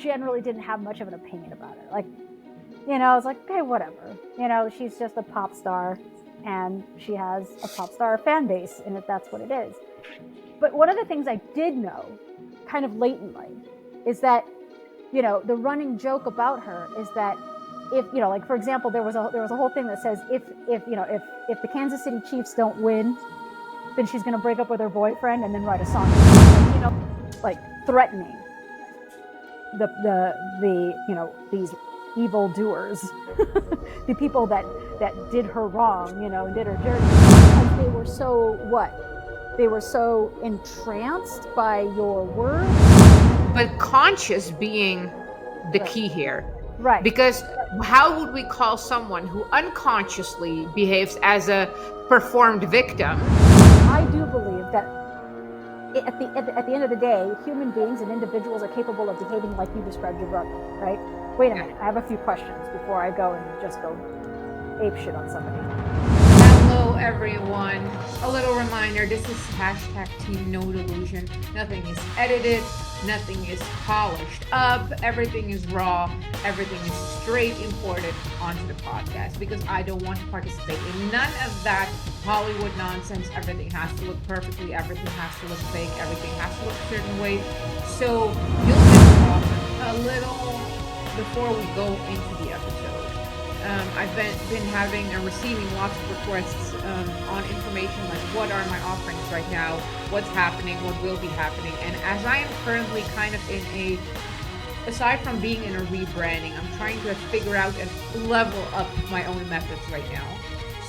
generally didn't have much of an opinion about it. Like, I was like, okay, whatever. She's just a pop star, and she has a pop star fan base, and if that's what it is. But one of the things I did know, kind of latently, is that, the running joke about her is that if, like, for example, there was a whole thing that says if the Kansas City Chiefs don't win, then she's going to break up with her boyfriend and then write a song, like threatening these evil doers, the people that did her wrong, and did her dirty, because they were so entranced by your words. But conscious being the key here. Right. Because how would we call someone who unconsciously behaves as a performed victim? I do believe that at the end of the day, human beings and individuals are capable of behaving like you described your brother, right? Wait a minute, I have a few questions before I go and just go ape shit on somebody. Hello everyone. A little reminder, this is #Team No Delusion. Nothing is edited, nothing is polished up, everything is raw, everything is straight imported onto the podcast because I don't want to participate in none of that Hollywood nonsense. Everything has to look perfectly, everything has to look fake, everything has to look a certain way. So you'll get a little before we go into the episode. I've been having and receiving lots of requests on information like what are my offerings right now, what's happening, what will be happening. And as I am currently kind of aside from being in a rebranding, I'm trying to figure out and level up my own methods right now.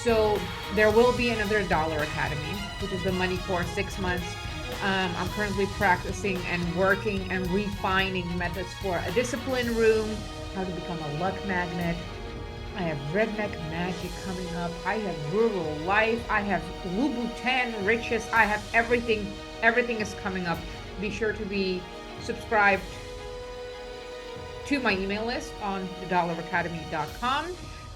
So there will be another Dollar Academy, which is the money for 6 months. I'm currently practicing and working and refining methods for a discipline room, how to become a luck magnet. I have redneck magic coming up. I have rural life. I have Louboutin riches. I have everything. Everything is coming up. Be sure to be subscribed to my email list on thedollaracademy.com.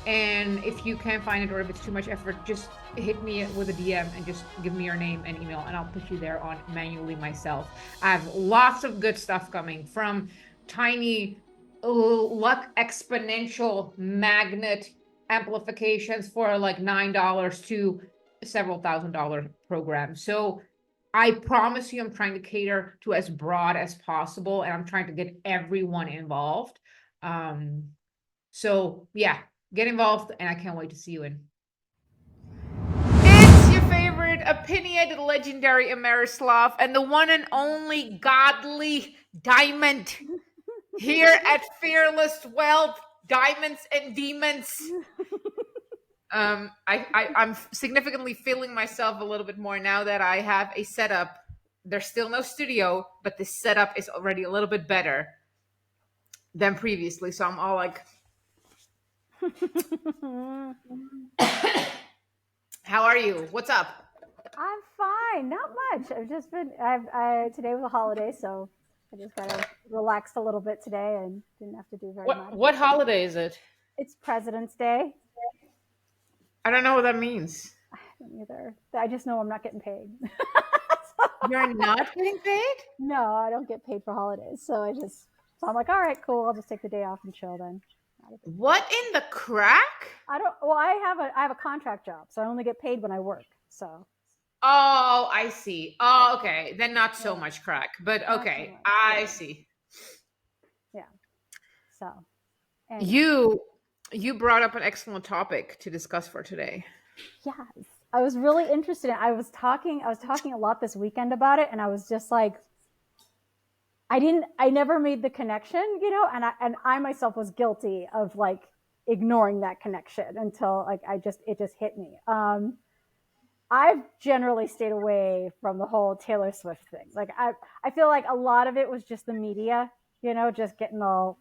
And if you can't find it or if it's too much effort, just hit me with a DM and just give me your name and email and I'll put you there on manually myself. I have lots of good stuff coming, from tiny luck exponential magnet amplifications for like $9 to several $1,000 programs. So I promise you, I'm trying to cater to as broad as possible and I'm trying to get everyone involved. So yeah, get involved and I can't wait to see you in. It's your favorite opinionated legendary Amerislav and the one and only godly Diamond here at Fearless Wealth, Diamonds and Demons. I'm significantly feeling myself a little bit more now that I have a setup. There's still no studio, but the setup is already a little bit better than previously. So I'm all like, how are you? What's up? I'm fine. Not much. I've just been. Today was a holiday, so I just kind of relaxed a little bit today and didn't have to do very much. What holiday is it? It's President's Day. I don't know what that means. I don't either. I just know I'm not getting paid. You're not getting paid? No, I don't get paid for holidays. So I'm like, all right, cool. I'll just take the day off and chill then. What in the crack? I have a contract job, so I only get paid when I work. So. Oh, I see. Oh, okay. Then not so much crack, but okay. I see. Yeah. So. Anyway. You brought up an excellent topic to discuss for today. Yes. I was really interested in it. I was talking a lot this weekend about it, and I was just like, I never made the connection, and I myself was guilty of like ignoring that connection until like it just hit me. I've generally stayed away from the whole Taylor Swift thing. Like I feel like a lot of it was just the media, just getting all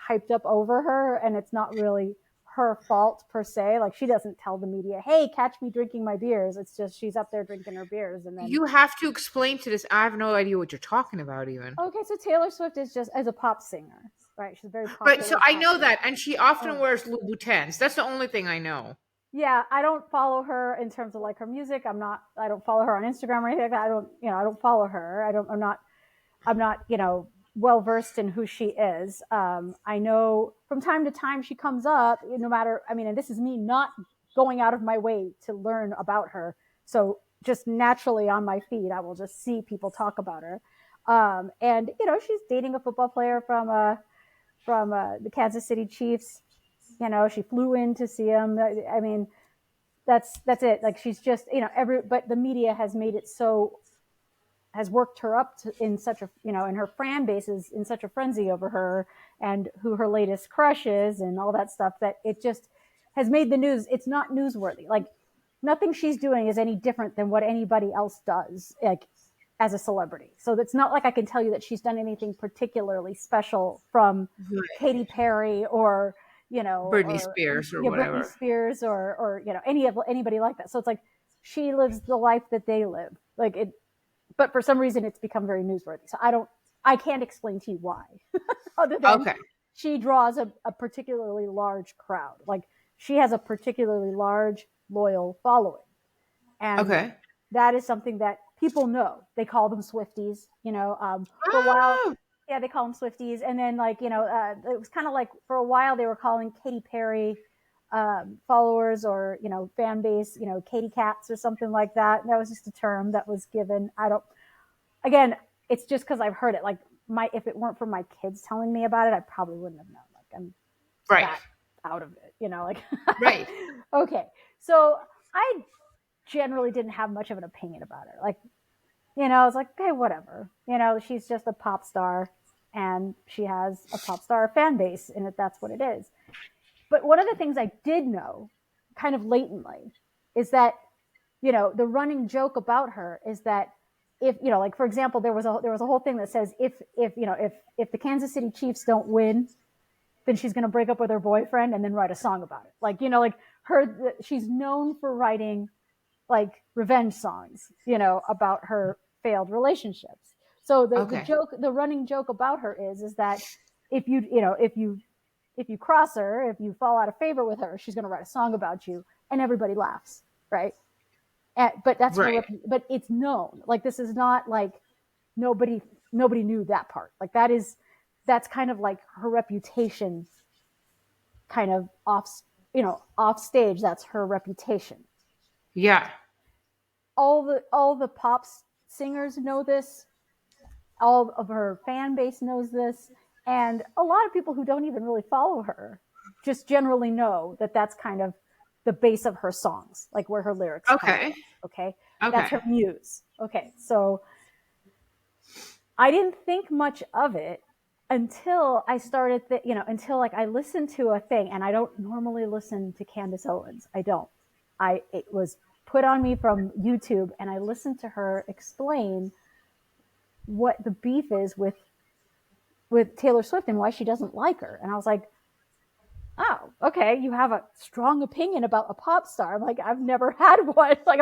hyped up over her, and it's not really her fault per se. Like she doesn't tell the media, "Hey, catch me drinking my beers." It's just she's up there drinking her beers, and then you have to explain to this. I have no idea what you're talking about, even. Okay, so Taylor Swift is just as a pop singer, right? She's very popular. Right. So I know that, and she often wears Louboutins. That's the only thing I know. Yeah, I don't follow her in terms of like her music. I don't follow her on Instagram or anything like that. I don't follow her. I'm not, well versed in who she is. I know from time to time she comes up, no matter, I mean, and this is me not going out of my way to learn about her. So just naturally on my feed, I will just see people talk about her. And she's dating a football player from the Kansas City Chiefs. She flew in to see him. I mean, that's it. Like she's just but the media has made it so, has worked her up in such a, and her fan base is in such a frenzy over her and who her latest crush is and all that stuff, that it just has made the news. It's not newsworthy. Like nothing she's doing is any different than what anybody else does, like as a celebrity. So it's not like I can tell you that she's done anything particularly special from Katy Perry or, Britney or Spears or Britney whatever. Spears or anybody like that. So it's like she lives the life that they live. Like it, but for some reason it's become very newsworthy. So I can't explain to you why, other than Okay. she draws a particularly large crowd. Like she has a particularly large, loyal following. And Okay. that is something that people know. They call them Swifties, for a while. Oh, Yeah, they call them Swifties. And then it was kind of like for a while they were calling Katy Perry followers or, fan base, Katy Cats or something like that. And that was just a term that was given. Again, it's just because I've heard it. Like if it weren't for my kids telling me about it, I probably wouldn't have known. Like I'm right. that out of it, like, Right. okay. So I generally didn't have much of an opinion about her. Like, I was like, okay, whatever. She's just a pop star and she has a pop star fan base, and that's what it is. But one of the things I did know kind of latently is that, the running joke about her is that if, like for example, there was a whole thing that says if the Kansas City Chiefs don't win, then she's going to break up with her boyfriend and then write a song about it. Like, she's known for writing like revenge songs, about her failed relationships. So Okay. the running joke about her is that if you cross her, if you fall out of favor with her, she's going to write a song about you, and everybody laughs, right? But that's Right. but it's known. Like this is not like nobody knew that part. Like that's kind of like her reputation, kind of off stage. That's her reputation. Yeah. All the pop singers know this. All of her fan base knows this, and a lot of people who don't even really follow her just generally know that that's kind of the base of her songs, like where her lyrics come Okay. from. Okay, that's Okay. her muse. Okay, so I didn't think much of it until I started, until like I listened to a thing, and I don't normally listen to Candace Owens. I don't. It was put on me from YouTube, and I listened to her explain what the beef is with Taylor Swift and why she doesn't like her. And I was like, oh, okay, you have a strong opinion about a pop star. I'm like, I've never had one. Like,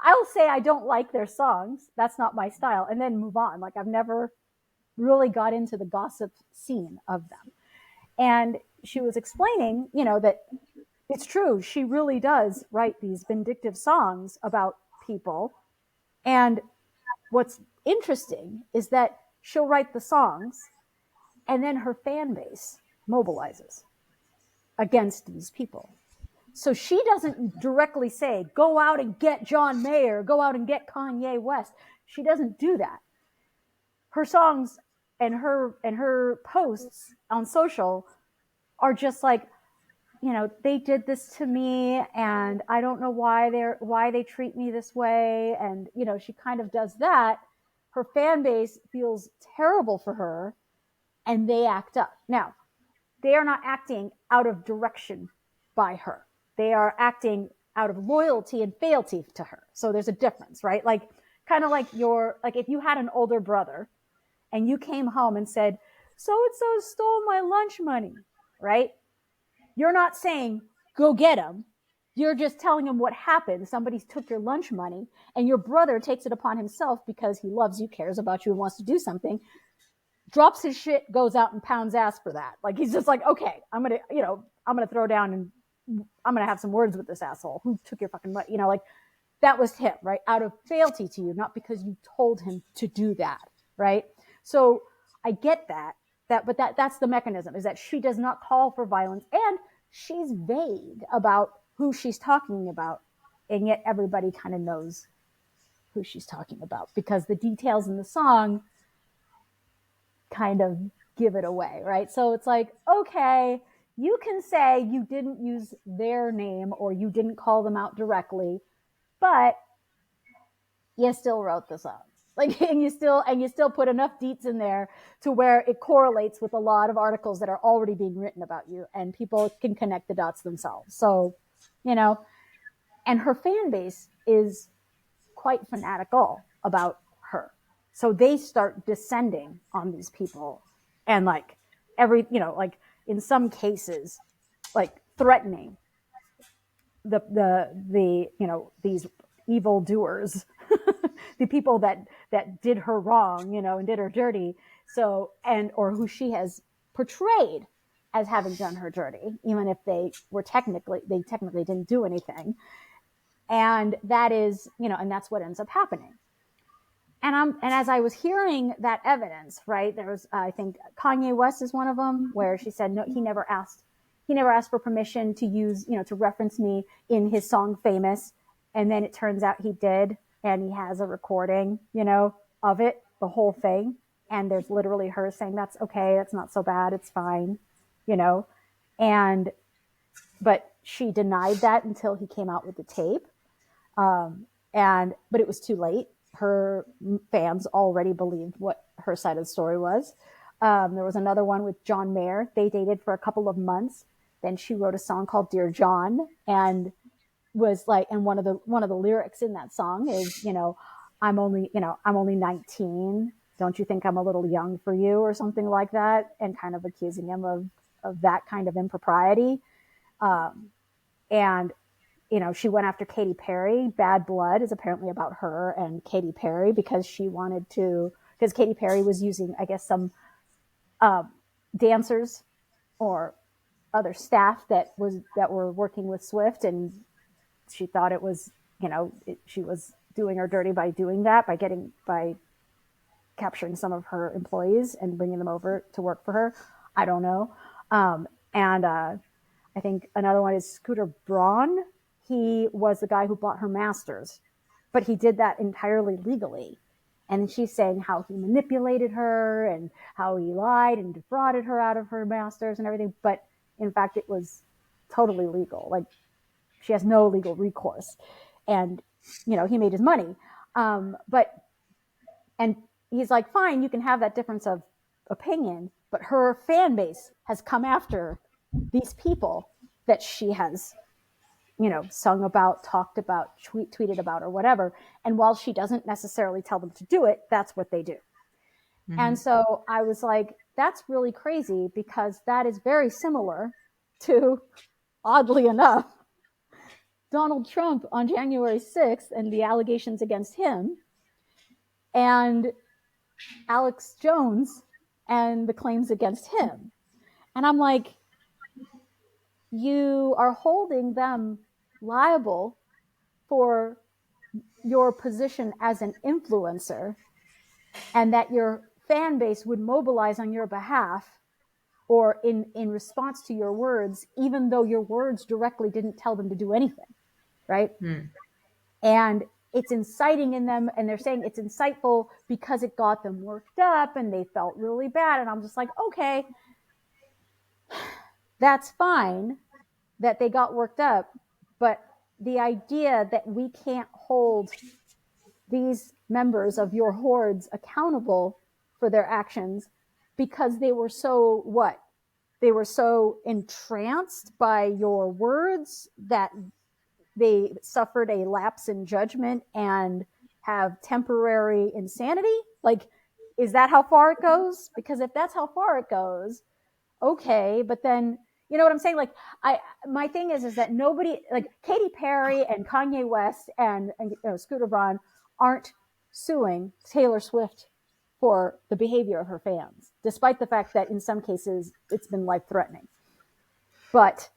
I'll say I don't like their songs. That's not my style. And then move on. Like, I've never really got into the gossip scene of them. And she was explaining, that it's true. She really does write these vindictive songs about people. And what's interesting is that she'll write the songs and then her fan base mobilizes against these people. So she doesn't directly say, go out and get John Mayer, go out and get Kanye West. She doesn't do that. Her songs and her posts on social are just like, they did this to me and I don't know why they treat me this way. And, she kind of does that. Her fan base feels terrible for her and they act up. Now, they are not acting out of direction by her. They are acting out of loyalty and fealty to her. So there's a difference, right? Like kind of like if you had an older brother and you came home and said, so-and-so stole my lunch money, right? You're not saying, go get him. You're just telling him what happened. Somebody took your lunch money, and your brother takes it upon himself because he loves you, cares about you, and wants to do something, drops his shit, goes out and pounds ass for that. Like he's just like, okay, I'm gonna throw down and I'm gonna have some words with this asshole who took your fucking money. Like that was him, right? Out of fealty to you, not because you told him to do that, right? So I get that, but that's the mechanism, is that she does not call for violence, and she's vague about who she's talking about, and yet everybody kind of knows who she's talking about because the details in the song kind of give it away, right? So it's like, okay, you can say you didn't use their name or you didn't call them out directly, but you still wrote the song. Like, and you still put enough deets in there to where it correlates with a lot of articles that are already being written about you, and people can connect the dots themselves. So, and her fan base is quite fanatical about her. So they start descending on these people, and like like in some cases, like threatening these evil doers, the people that did her wrong, and did her dirty. So, or who she has portrayed as having done her dirty, even if they technically didn't do anything. And that is, and that's what ends up happening. And as I was hearing that evidence, right, there was, I think Kanye West is one of them, where she said, no, he never asked for permission to use, to reference me in his song Famous. And then it turns out he did. And he has a recording, of it, the whole thing. And there's literally her saying, that's okay. That's not so bad. It's fine, but she denied that until he came out with the tape. But it was too late. Her fans already believed what her side of the story was. There was another one with John Mayer. They dated for a couple of months. Then she wrote a song called Dear John, and was like, and one of the lyrics in that song is, I'm only 19. Don't you think I'm a little young for you, or something like that, and kind of accusing him of that kind of impropriety. And she went after Katy Perry. Bad Blood is apparently about her and Katy Perry, because Katy Perry was using, I guess, some dancers or other staff that were working with Swift, and she thought it was, she was doing her dirty by doing that, by capturing some of her employees and bringing them over to work for her. I don't know. I think another one is Scooter Braun. He was the guy who bought her masters, but he did that entirely legally. And she's saying how he manipulated her and how he lied and defrauded her out of her masters and everything. But in fact, it was totally legal. Like, she has no legal recourse. And, he made his money. And he's like, fine, you can have that difference of opinion, but her fan base has come after these people that she has, sung about, talked about, tweeted about, or whatever. And while she doesn't necessarily tell them to do it, that's what they do. Mm-hmm. And so I was like, that's really crazy, because that is very similar to, oddly enough, Donald Trump on January 6th and the allegations against him, and Alex Jones and the claims against him. And I'm like, you are holding them liable for your position as an influencer, and that your fan base would mobilize on your behalf or in response to your words, even though your words directly didn't tell them to do anything, right? And it's inciting in them, and they're saying it's insightful because it got them worked up and they felt really bad. And I'm just like, okay, that's fine that they got worked up, but the idea that we can't hold these members of your hordes accountable for their actions because they were so they were so entranced by your words that they suffered a lapse in judgment and have temporary insanity. Like, is that how far it goes? Because if that's how far it goes, okay, but then, you know what I'm saying? Like, my thing is that nobody, like Katy Perry and Kanye West and Scooter Braun aren't suing Taylor Swift for the behavior of her fans, despite the fact that in some cases it's been life-threatening. But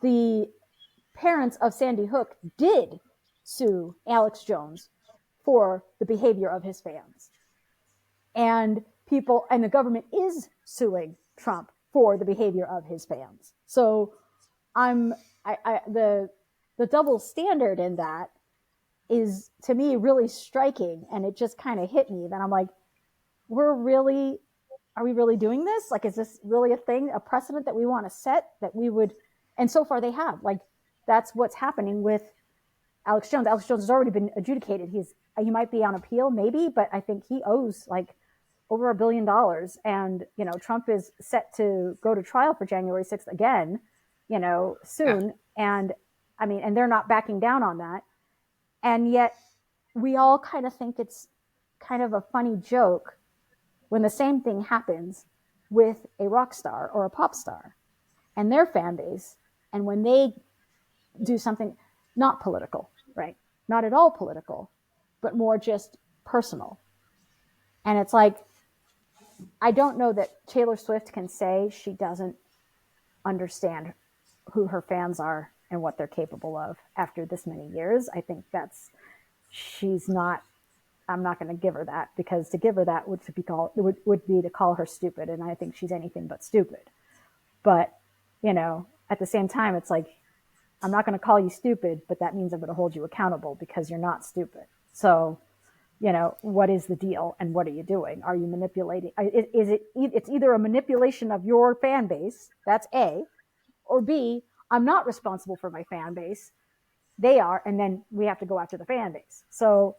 the parents of Sandy Hook did sue Alex Jones for the behavior of his fans. And people, and the government is suing Trump for the behavior of his fans. So the double standard in that is, to me, really striking, and it just kind of hit me that I'm like, are we really doing this? Like, is this really a thing, a precedent that we want to set, that we would? And so far they have. Like, that's what's happening with Alex Jones. Alex Jones has already been adjudicated. He might be on appeal, maybe, but I think he owes like over $1 billion. And, Trump is set to go to trial for January 6th again, soon. Yeah. And they're not backing down on that. And yet we all kind of think it's kind of a funny joke when the same thing happens with a rock star or a pop star and their fan base. And when they do something not political, right? Not at all political, but more just personal. And it's like, I don't know that Taylor Swift can say she doesn't understand who her fans are and what they're capable of after this many years. I think I'm not going to give her that, because to give her that would be to call her stupid. And I think she's anything but stupid. But, at the same time, it's like, I'm not going to call you stupid, but that means I'm going to hold you accountable because you're not stupid. So, what is the deal and what are you doing? Are you manipulating? It's either a manipulation of your fan base, that's A, or B, I'm not responsible for my fan base. They are, and then we have to go after the fan base. So,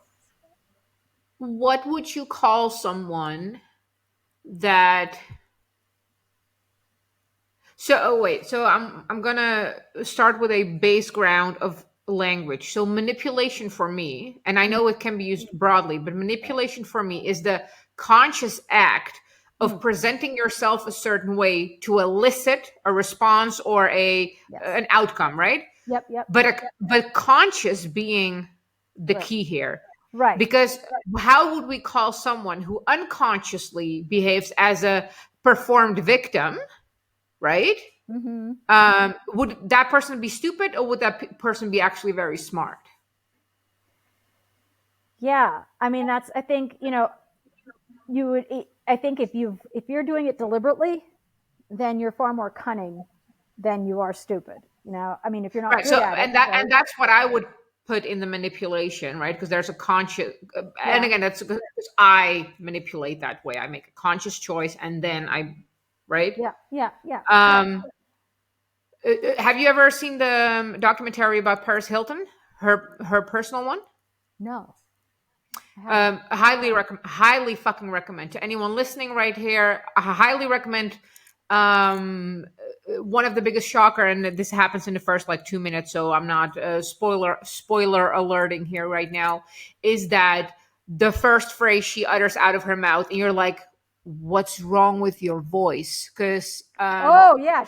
what would you call someone that? So I'm gonna start with a base ground of language. So manipulation for me, and I know it can be used broadly, but manipulation for me is the conscious act of presenting yourself a certain way to elicit a response or an outcome, right? Yep. But conscious being the key here. Right. Because how would we call someone who unconsciously behaves as a performed victim, right? Mm-hmm. Would that person be stupid, or would that person be actually very smart? Yeah. I mean, I think, I think if you're doing it deliberately, then you're far more cunning than you are stupid. I mean, if you're not right. Good So, at and it, that right? and that's what I would put in the manipulation, right? Because there's a conscious, and again, that's because I manipulate that way. I make a conscious choice, and then right? Yeah. Have you ever seen the documentary about Paris Hilton, her personal one? No. Highly fucking recommend to anyone listening right here. I highly recommend. One of the biggest shocker, and this happens in the first like 2 minutes, so I'm not spoiler alerting here right now, is that the first phrase she utters out of her mouth, and you're like, what's wrong with your voice? Because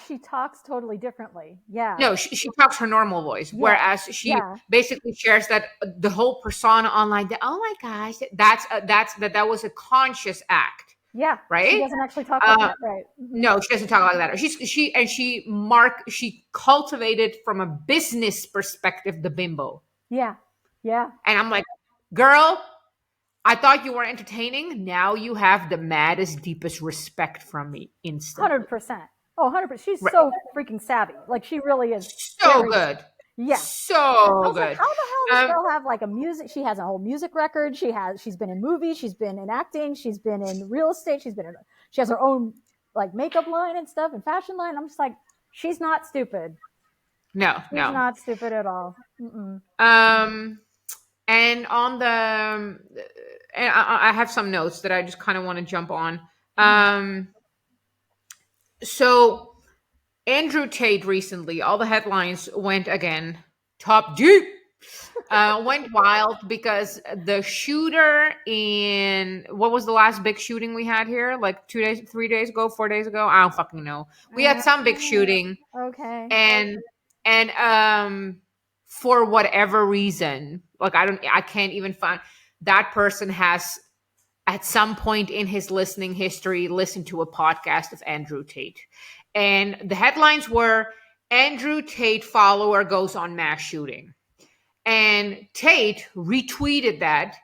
she talks totally differly. Yeah. No, she talks her normal voice, whereas she basically shares that the whole persona online. That, oh my gosh, that was a conscious act. Yeah, right. She doesn't actually talk like that, right? Mm-hmm. No, she doesn't talk like that. She cultivated from a business perspective the bimbo. Yeah. And I'm like, girl, I thought you were entertaining. Now you have the maddest, deepest respect from me instantly. 100%. Oh, 100%. She's so freaking savvy. Like, she really is. So good. Yeah. So good. Like, how the hell does this girl have like she has a whole music record. She's been in movies. She's been in acting. She's been in real estate. She has her own like makeup line and stuff and fashion line. I'm just like, she's not stupid. No. She's not stupid at all. Mm-mm. And on the, and I have some notes that I just kind of want to jump on. So Andrew Tate recently, all the headlines went again, top deep, went wild because the shooter in, what was the last big shooting we had here? Like 4 days ago? I don't fucking know. We had some big shooting. Okay. And for whatever reason, like I can't even find, that person has at some point in his listening history listened to a podcast of Andrew Tate. And the headlines were, Andrew Tate follower goes on mass shooting. And Tate retweeted that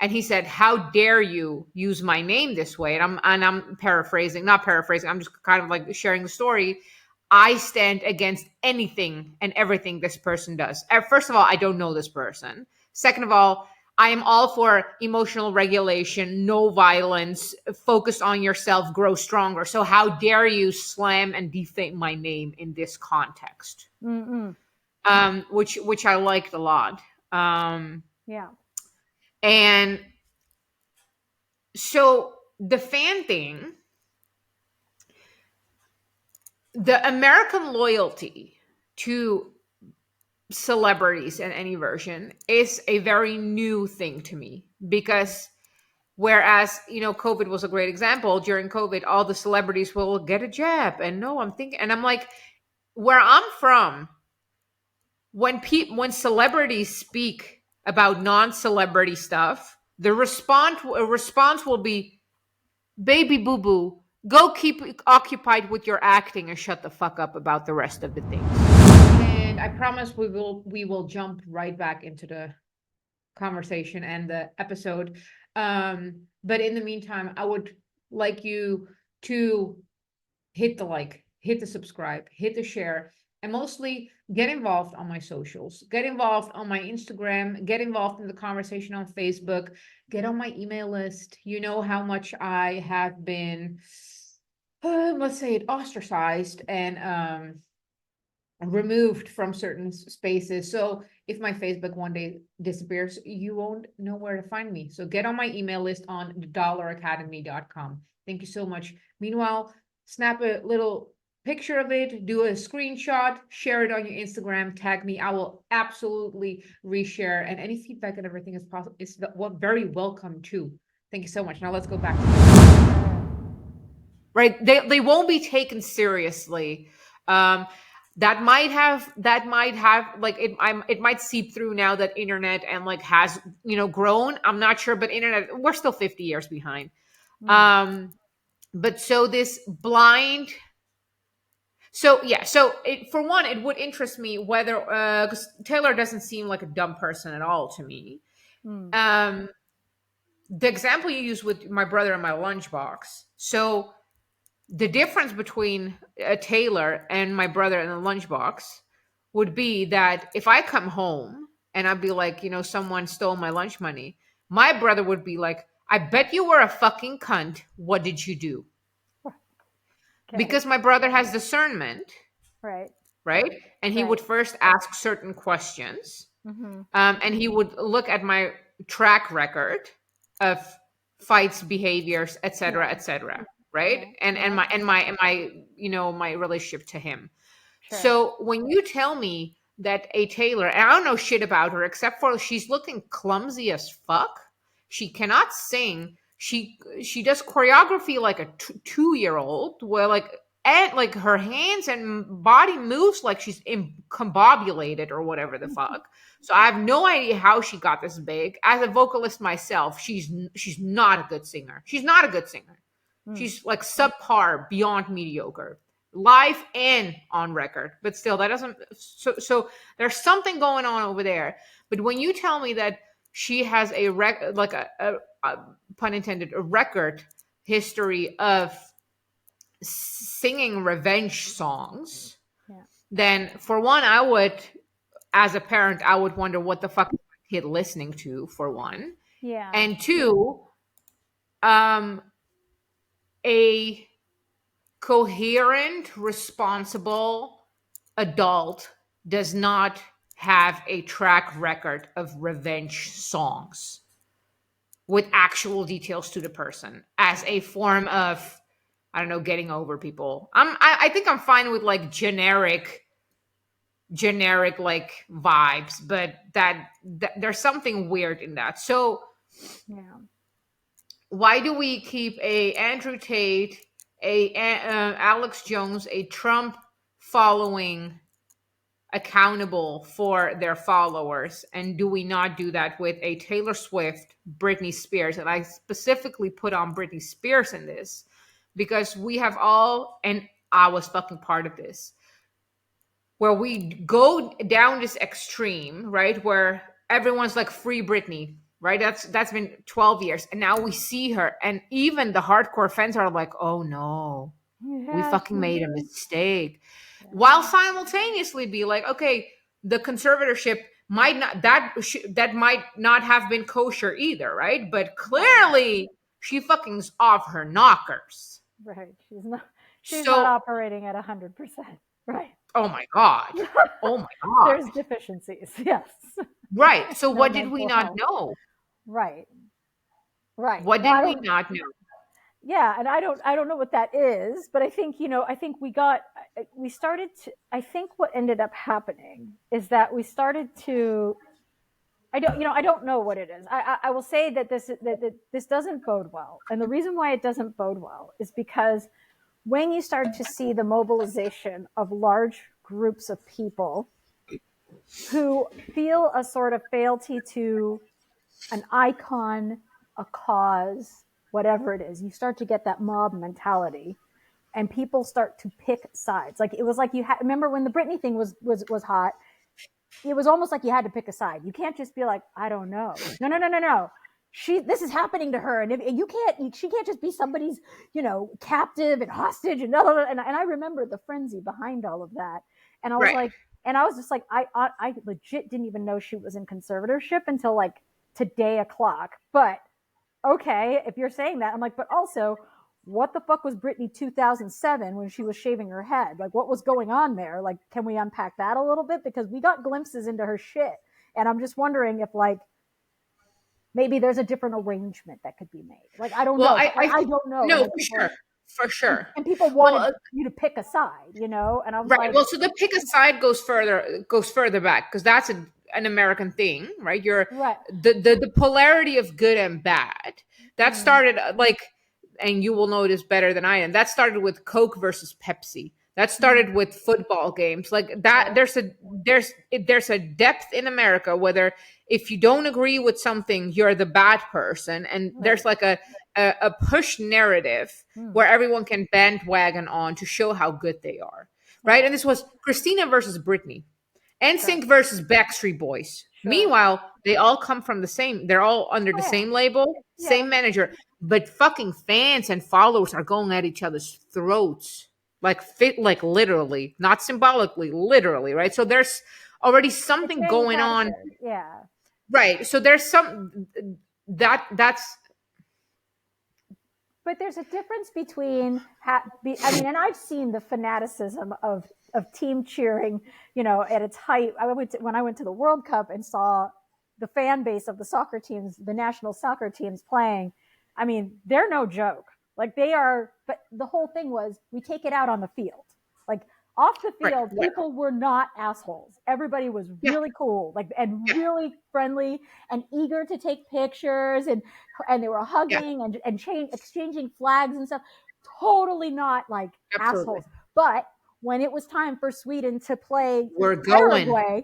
and he said, "How dare you use my name this way?" And I'm paraphrasing, not paraphrasing. I'm just kind of like sharing the story. I stand against anything and everything this person does. First of all, I don't know this person. Second of all, I am all for emotional regulation, no violence, focus on yourself, grow stronger. So how dare you slam and defame my name in this context? Mm-mm. Which I liked a lot. Yeah. And so the fan thing, the American loyalty to celebrities in any version is a very new thing to me, because whereas, COVID was a great example. During COVID, all the celebrities will get a jab, and no, I'm thinking, and I'm like, where I'm from, when celebrities speak about non-celebrity stuff, the response will be, "Baby boo boo, go keep occupied with your acting and shut the fuck up about the rest of the things." And I promise we will jump right back into the conversation and the episode. But in the meantime, I would like you to hit the like, hit the subscribe, hit the share, and mostly get involved on my socials. Get involved on my Instagram, get involved in the conversation on Facebook, get on my email list. You know how much I have been, let's say it, ostracized and removed from certain spaces. So if my Facebook one day disappears, you won't know where to find me. So get on my email list on dollaracademy.com. Thank you so much. Meanwhile, snap a little picture of it, do a screenshot, share it on your Instagram, tag me. I will absolutely reshare, and any feedback and everything is possible. It's very welcome too. Thank you so much. Now let's go back to right. They won't be taken seriously. Um, that might have like it might seep through now that internet and like has grown. I'm not sure, but internet, we're still 50 years behind. But so this blind, so yeah, so for one, it would interest me whether, because Taylor doesn't seem like a dumb person at all to me. Mm. The example you use with my brother and my lunchbox, so the difference between a Taylor and my brother in the lunchbox would be that if I come home and I'd be like, someone stole my lunch money, my brother would be like, "I bet you were a fucking cunt. What did you do?" Okay. Because my brother has discernment, Right. right? And he would Right. first ask certain questions. Mm-hmm. And he would look at my track record of fights, behaviors, etc., Yeah. etc., right? Yeah. and Yeah. and my and my and my my relationship to him. Sure. So when you tell me that a Taylor, and I don't know shit about her except for she's looking clumsy as fuck, she cannot sing, she does choreography like a 2-year old, where like, and like her hands and body moves like she's combobulated or whatever the fuck. So I have no idea how she got this big. As a vocalist myself, she's not a good singer. She's not a good singer. Mm. She's like subpar, beyond mediocre, live and on record. But still, that doesn't. So there's something going on over there. But when you tell me that she has like a pun intended, a record history of singing revenge songs, Yeah. then for one, I would, as a parent, I would wonder what the fuck is my kid listening to, for one. Yeah. And two, um, a coherent, responsible adult does not have a track record of revenge songs with actual details to the person as a form of, I don't know, getting over people. I think I'm fine with like generic like vibes, but that there's something weird in that. So Yeah. why do we keep a Andrew Tate, Alex Jones, a Trump following accountable for their followers, and do we not do that with a Taylor Swift, Britney Spears? And I specifically put on Britney Spears in this because we have all, and I was fucking part of this, where we go down this extreme, right, where everyone's like, "Free Britney," right? That's been 12 years, and now we see her, and even the hardcore fans are like, oh no, we Yeah, fucking made a mistake, while yeah, simultaneously be like, okay, the conservatorship might not that might not have been kosher either, right? But right, clearly she fucking's off her knockers. right. She's not So, operating at 100%. Right. oh my god, oh my god, There's deficiencies. Yes. right? So No what did we mental not health. know? Right. Right. What Well, did I we don't. not know? Yeah, and I don't know what that is, but I think I think we started to. I think what ended up happening is that we started to. I don't know what it is. I will say that this doesn't bode well, and the reason why it doesn't bode well is because when you start to see the mobilization of large groups of people who feel a sort of fealty to an icon, a cause, whatever it is, you start to get that mob mentality, and people start to pick sides. Like it was like remember when the Britney thing was hot. It was almost like you had to pick a side. You can't just be like, I don't know. No, no, no, no, no. This is happening to her, and she can't just be somebody's, captive and hostage, and I remember the frenzy behind all of that, and I was Right. like, and I was just like, I legit didn't even know she was in conservatorship until like today o'clock. But okay, if you're saying that, I'm like, but also, what the fuck was Britney 2007 when she was shaving her head? Like, what was going on there? Like, can we unpack that a little bit? Because we got glimpses into her shit. And I'm just wondering if, like, maybe there's a different arrangement that could be made. Like, I don't Well, know. But, like, I don't know. And no, like for people, sure, for sure. and people Well, wanted you to pick a side, And I was right. like, Well, so the pick a side goes further back, because that's an American thing, right? You're right. the polarity of good and bad. That Mm, started like, and you will know this better than I am. That started with Coke versus Pepsi. That mm, started with football games like that. right. There's a depth in America, whether if you don't agree with something, you're the bad person, and Right. there's like a push narrative Mm, where everyone can bandwagon on to show how good they are, right? right. And this was Christina versus Britney, Sure. NSYNC versus Backstreet Boys. Sure. Meanwhile, they all come from the same, they're all under Oh, the yeah. same label, Yeah. same manager, but fucking fans and followers are going at each other's throats. Like fit, like literally, not symbolically, literally, right? So there's already It's something going on, manufactured. Yeah. right? So there's some that's But there's a difference between I mean, and I've seen the fanaticism of team cheering, at its height. When I went to the World Cup and saw the fan base of the soccer teams, the national soccer teams playing. I mean, they're no joke. Like they are, but the whole thing was we take it out on the field. Like off the right, field, right, people were not assholes. Everybody was yeah, really cool, like and yeah, really friendly and eager to take pictures and they were yeah, hugging and exchanging flags and stuff. Totally not like absolutely. assholes. But when it was time for Sweden to play We're going, Paraguay,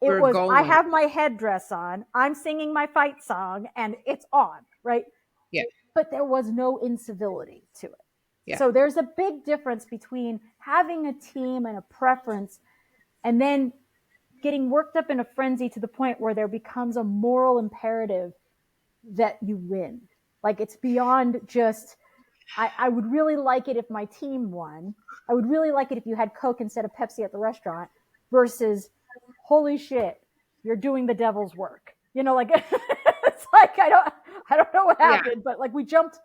it we're was I going. have my headdress on, I'm singing my fight song, and it's on, right? Yeah, But there was no incivility to it. yeah. So there's a big difference between having a team and a preference and then getting worked up in a frenzy to the point where there becomes a moral imperative that you win. Like it's beyond just, I would really like it if my team won. I would really like it if you had Coke instead of Pepsi at the restaurant versus, holy shit, you're doing the devil's work. Like it's like I don't know what Yeah. happened, but like we jumped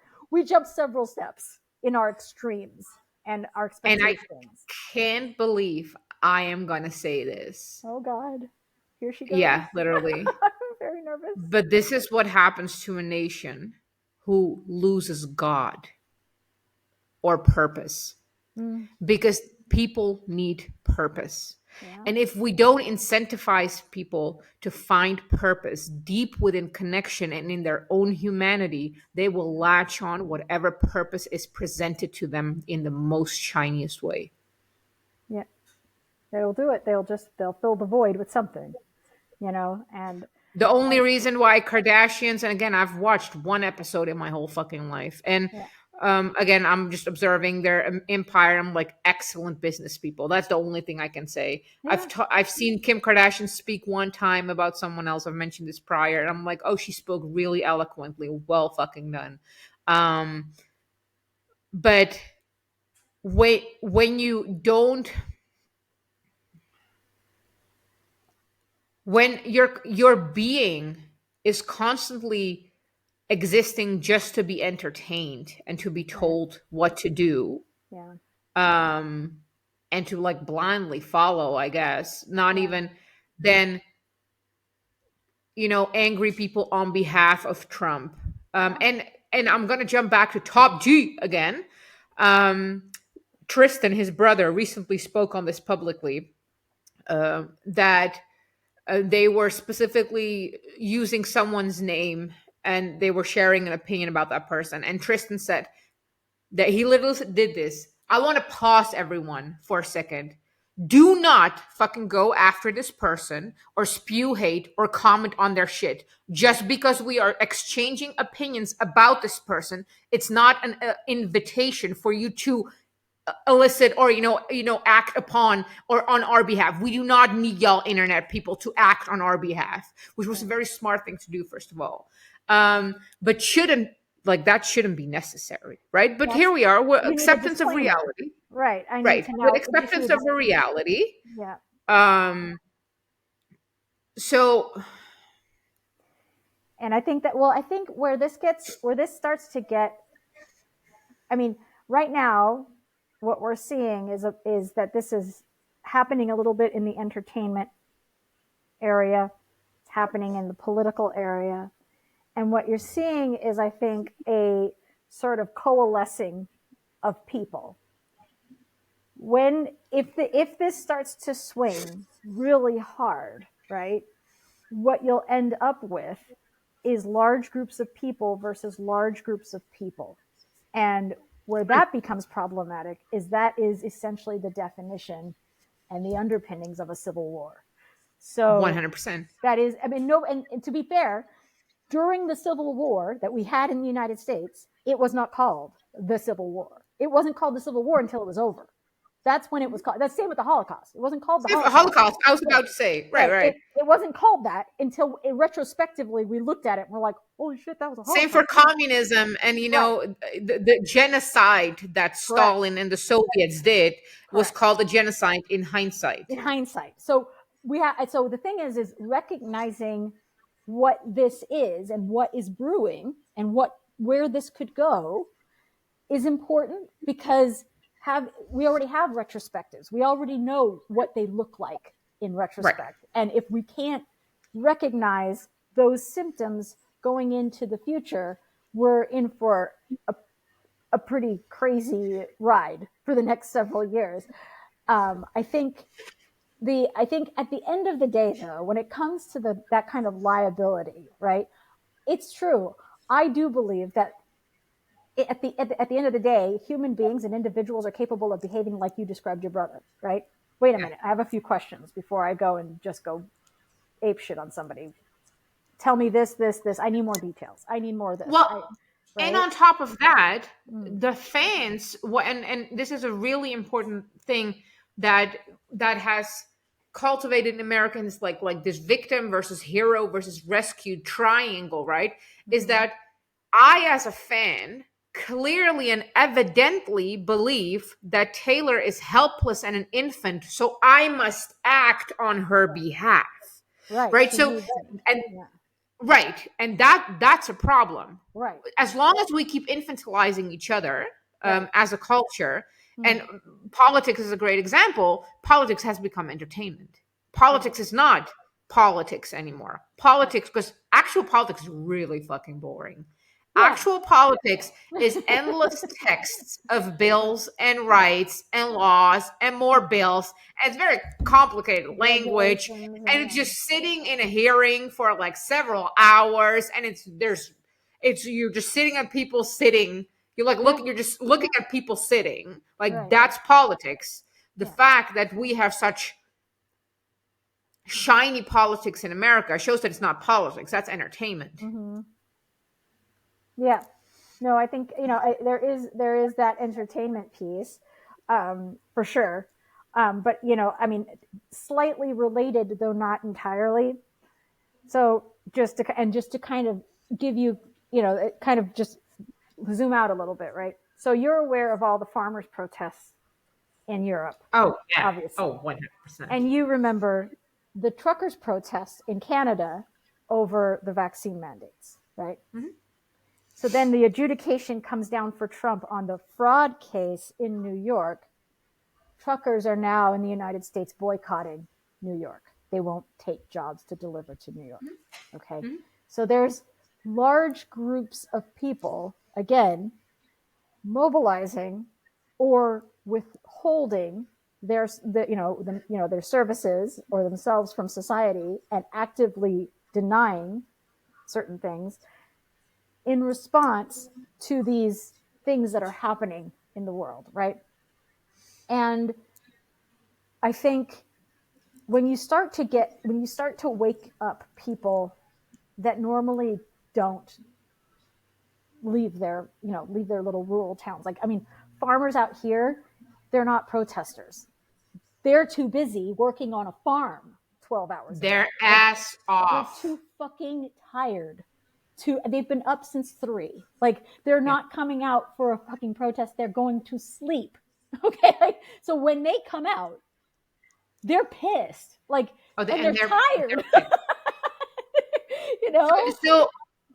several steps in our extremes and our And I expectations. can't believe I am gonna say this. Oh God, here she goes. Yeah, literally. I'm very nervous. But this is what happens to a nation who loses God or purpose, Mm, because people need purpose. yeah. And if we don't incentivize people to find purpose deep within connection and in their own humanity, they will latch on whatever purpose is presented to them in the most shiniest way. Yeah. They'll do it. They'll fill the void with something, and The only reason why Kardashians, and again, I've watched one episode in my whole fucking life, and yeah. Again, I'm just observing their empire. I'm like, excellent business people. That's the only thing I can say. Yeah. I've seen Kim Kardashian speak one time about someone else. I've mentioned this prior, and I'm like, oh, she spoke really eloquently. Well, fucking done. But when you don't, when your being is constantly existing just to be entertained and to be Right. told what to do, Yeah. um and to like blindly follow, I guess, not Yeah. even then, angry people on behalf of Trump. Yeah. And I'm gonna jump back to Top G again. Tristan, his brother, recently spoke on this publicly, that they were specifically using someone's name and they were sharing an opinion about that person. And Tristan said that he literally did this. I want to pause everyone for a second. Do not fucking go after this person or spew hate or comment on their shit just because we are exchanging opinions about this person. It's not an invitation for you to elicit or act upon or on our behalf. We do not need y'all internet people to act on our behalf, which was a Right. very smart thing to do, first of all. But shouldn't, like, that shouldn't be necessary, right? But That's here we are with you need a acceptance of disclaimer. reality. Right. I need Right, to with now issue a acceptance of a disclaimer. reality. Yeah. Um so And I think that, well, I think where this starts to get, I mean, right now, what we're seeing is that this is happening a little bit in the entertainment area. It's happening in the political area. And what you're seeing is, I think, a sort of coalescing of people. If this starts to swing really hard, right? What you'll end up with is large groups of people versus large groups of people. And where that becomes problematic is that is essentially the definition and the underpinnings of a civil war. So 100%. that is, I mean, no, and to be fair, during the Civil War that we had in the United States, it was not called the Civil War. It wasn't called the Civil War until it was over. That's when it was called. That's the same with the Holocaust. It wasn't called the Same for Holocaust. Holocaust, I was Right. about to say. Right, Right. right. It wasn't called that until retrospectively we looked at it and we're like, holy shit, that was a Same for Holocaust. communism, and Right. the genocide that Correct. Stalin and the Soviets did was Correct. called a genocide in hindsight. In hindsight. So so the thing is recognizing what this is and what is brewing and where this could go is important, because we already have retrospectives. We already know what they look like in Right. retrospect. And if we can't recognize those symptoms going into the future, we're in for a pretty crazy ride for the next several years. I think at the end of the day, though, when it comes to that kind of liability, right? It's true. I do believe that at the end of the day, human beings and individuals are capable of behaving like you described your brother, right? Wait a Yeah. minute. I have a few questions before I go and just go ape shit on somebody. Tell me this. I need more details. I need more of this. Well, and Right? on top of that, Mm. the fans, and this is a really important thing that has cultivated in Americans, like this victim versus hero versus rescued triangle, right? Is Mm-hmm. that I, as a fan, clearly and evidently believe that Taylor is helpless and an infant, so I must act on her Right. behalf. Right. Right. She So, needs. and Yeah. right. And that's a problem. Right. As long as we keep infantilizing each other, Right. as a culture, and Mm. politics is a great example. Politics has become entertainment. Right. Politics is not politics anymore. Right. Politics, because actual politics is really fucking boring. Yeah. Actual politics is endless texts of bills and rights and laws and more bills. And it's very complicated language. Regulations And and it's yeah. just sitting in a hearing for like several hours. And you're just sitting at people sitting. Yeah. You're just looking at people sitting. Like, Right. that's politics. The Yeah. fact that we have such shiny politics in America shows that it's not politics. That's entertainment. Mm-hmm. Yeah. No, I think there is that entertainment piece, for sure. But I mean, slightly related though not entirely. So just to kind of give you, kind of just zoom out a little bit, right? So you're aware of all the farmers' protests in Europe, Oh yeah. obviously, Oh, 100%. and you remember the truckers' protests in Canada over the vaccine mandates, right? Mm-hmm. So then the adjudication comes down for Trump on the fraud case in New York. Truckers are now in the United States boycotting New York. They won't take jobs to deliver to New York. Okay. Mm-hmm. So there's large groups of people, again, mobilizing or withholding their services or themselves from society and actively denying certain things in response to these things that are happening in the world, right? And I think when you start to wake up people that normally don't leave their little rural towns. Like, I mean, farmers out here, they're not protesters. They're too busy working on a farm 12 hours a day. Their Like, ass they're off. too fucking tired. They've been up since 3. Like, they're Yeah. not coming out for a fucking protest. They're going to sleep. Okay. Like, so when they come out, they're pissed. Like, Oh, and and they're tired. they're you know? so,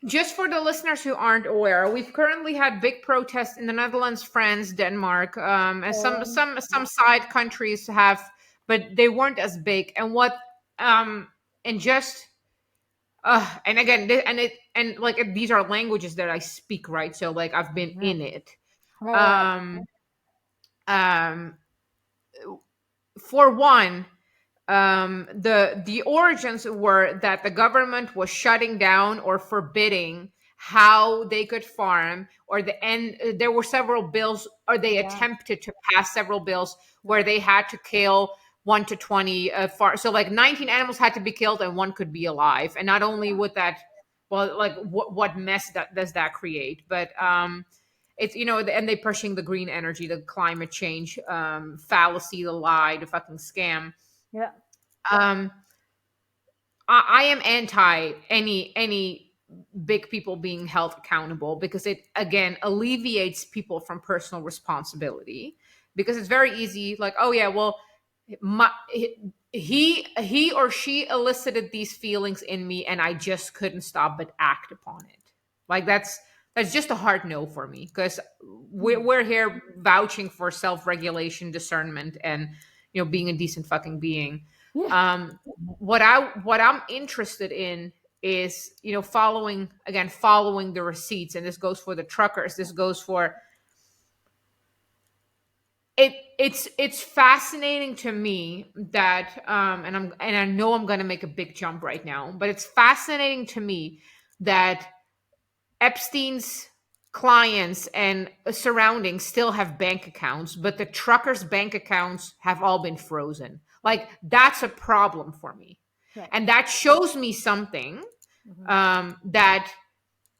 just for the listeners who aren't aware, we've currently had big protests in the Netherlands, France, Denmark, and some side countries have, but they weren't as big. And what and just and again, and like these are languages that I speak, right? So like I've been Right. in it. Right. Um, um, for one, the origins were that the government was shutting down or forbidding how they could farm, or there were several bills, or they Yeah. attempted to pass several bills Yeah. where they had to kill 1 to 20 so like 19 animals had to be killed and one could be alive. And not only would that, well, like what mess does that create? But it's, and they pushing the green energy, the climate change fallacy, the lie, the fucking scam. Yeah. um I am anti any big people being held accountable, because it again alleviates people from personal responsibility, because it's very easy, like, oh yeah, well, my, he or she elicited these feelings in me and I just couldn't stop but act upon it. Like that's just a hard no for me, because we're here vouching for self-regulation, discernment, and being a decent fucking being. Yeah. What I'm interested in is, following the receipts. And this goes for the truckers, this goes for it's fascinating to me that and I know I'm going to make a big jump right now, but it's fascinating to me that Epstein's clients and surroundings still have bank accounts, but the truckers' bank accounts have all been frozen. Like, that's a problem for me. Right. And that shows me something Mm-hmm. that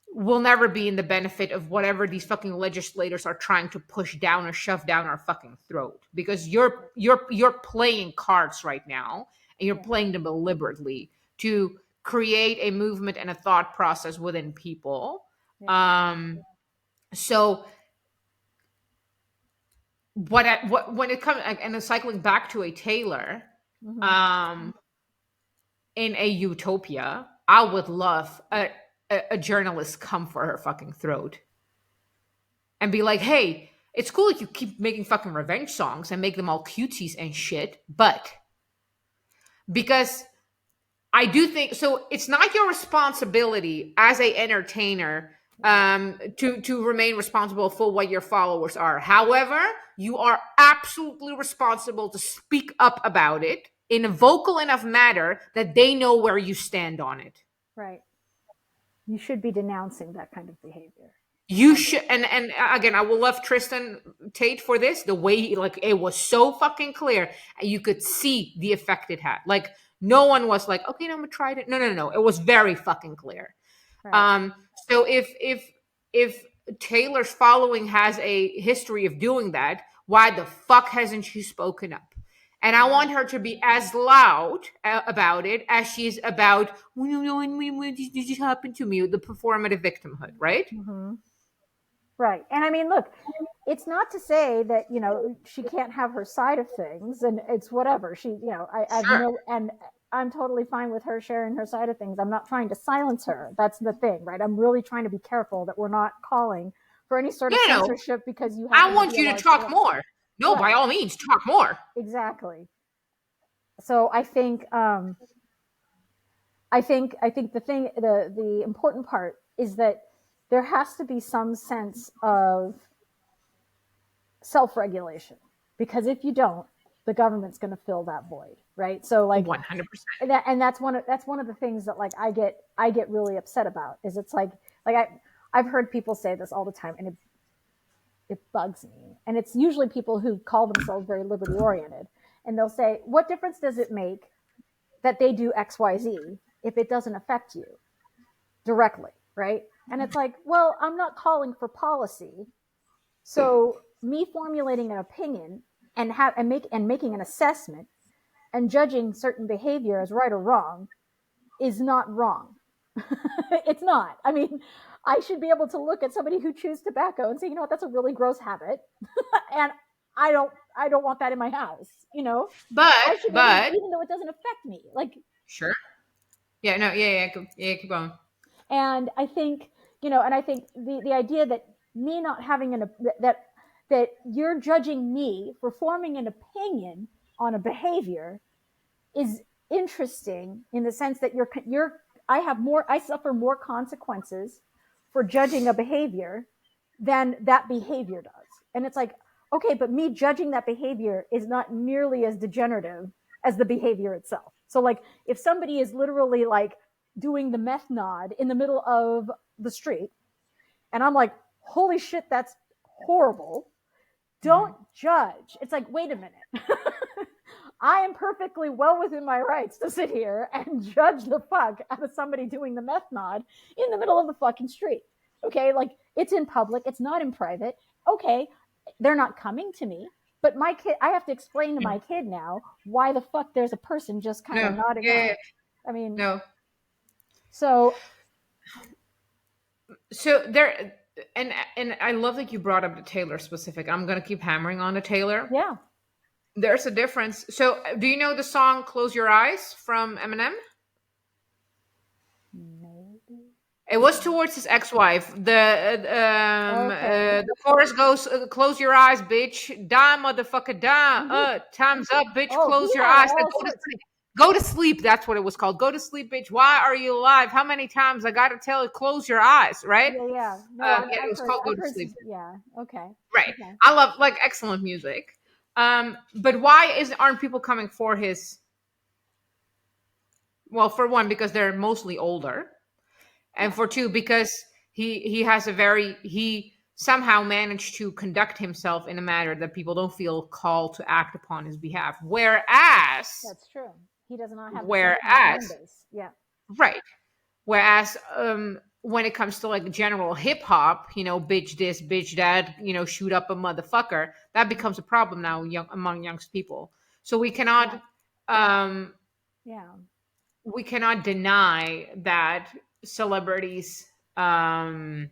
will never be in the benefit of whatever these fucking legislators are trying to push down or shove down our fucking throat. Because you're playing cards right now, and you're Yeah. playing them deliberately to create a movement and a thought process within people. Yeah. So what when it comes, and cycling back to a Taylor, Mm-hmm. um, in a utopia, I would love a journalist come for her fucking throat and be like, hey, it's cool if you keep making fucking revenge songs and make them all cuties and shit, but because I do think so. It's not your responsibility as a entertainer to remain responsible for what your followers are. However, you are absolutely responsible to speak up about it in a vocal enough manner that they know where you stand on it. Right. You should be denouncing that kind of behavior. You should, and again, I will love Tristan Tate for this. The way like it was so fucking clear, and you could see the effect it had. Like, no one was like, okay, no, I'm gonna try it. No, no, no, no. It was very fucking clear. Right. So if Taylor's following has a history of doing that, why the fuck hasn't she spoken up? And I Right. want her to be as loud about it as she's about, well, when this happened to me, the performative victimhood, right? Hmm. Right. And I mean, look, it's not to say that, she can't have her side of things, and it's whatever. I've Sure. no, and I'm totally fine with her sharing her side of things. I'm not trying to silence her. That's the thing, right? I'm really trying to be careful that we're not calling for any sort of You know, censorship because you I happen to want be a you to large talk celebrity. more. No, by Right. all means, talk more. Exactly. So I think the important part is that there has to be some sense of self-regulation, because if you don't, the government's going to fill that void, right? So like, 100%. and that's one of the things that like I get really upset about, is it's like I've heard people say this all the time, and it bugs me, and it's usually people who call themselves very liberty oriented, and they'll say, what difference does it make that they do XYZ if it doesn't affect you directly, right? And it's like, well, I'm not calling for policy. So me formulating an opinion and making an assessment and judging certain behavior as right or wrong is not wrong. It's not. I mean, I should be able to look at somebody who chews tobacco and say, you know what, that's a really gross habit, and I don't want that in my house. I should be able to, But, even though it doesn't affect me. Like, sure. Yeah, no, yeah, keep going. and I think the idea that me not having that you're judging me for forming an opinion on a behavior is interesting, in the sense that I suffer more consequences for judging a behavior than that behavior does. And it's like, okay, but me judging that behavior is not nearly as degenerative as the behavior itself. So like, if somebody is literally like doing the meth nod in the middle of the street, and I'm like, holy shit, that's horrible, don't Mhm. judge. It's like, wait a minute. I am perfectly well within my rights to sit here and judge the fuck out of somebody doing the meth nod in the middle of the fucking street. Okay, like, it's in public, it's not in private. Okay, they're not coming to me, but my kid, I have to explain to my kid now why the fuck there's a person just kind of No, nodding yeah, off. I mean, no. so So there, and I love that you brought up the Taylor specific. I'm gonna keep hammering on the Taylor. yeah, There's a difference. So, do you know the song "Close Your Eyes" from Eminem? maybe. It was towards his ex-wife. Okay. The chorus goes, "Close your eyes, bitch. Die, motherfucker, die. Hmm. Time's up, bitch. Oh, he Close your had eyes. all Go to sorts. sleep. Go to sleep." That's what it was called. Go to sleep, bitch. Why are you alive? How many times I gotta tell you, close your eyes, right? Yeah, yeah. No, I've, Yeah, it I've was heard, called "Go I've to heard Sleep." some, yeah. Okay. Right. Okay. I love like excellent music. But why is aren't people coming for his? Well, for one, because they're mostly older, and Yeah. for two, because he has a very he somehow managed to conduct himself in a manner that people don't feel called to act upon his behalf. That's true. He does not have the same kind of Whereas, fan base. Yeah. right. Whereas, when it comes to like general hip hop, bitch this, bitch that, shoot up a motherfucker, that Mhm. becomes a problem now among young people. So Yeah. um, Yeah. we cannot deny that celebrities um,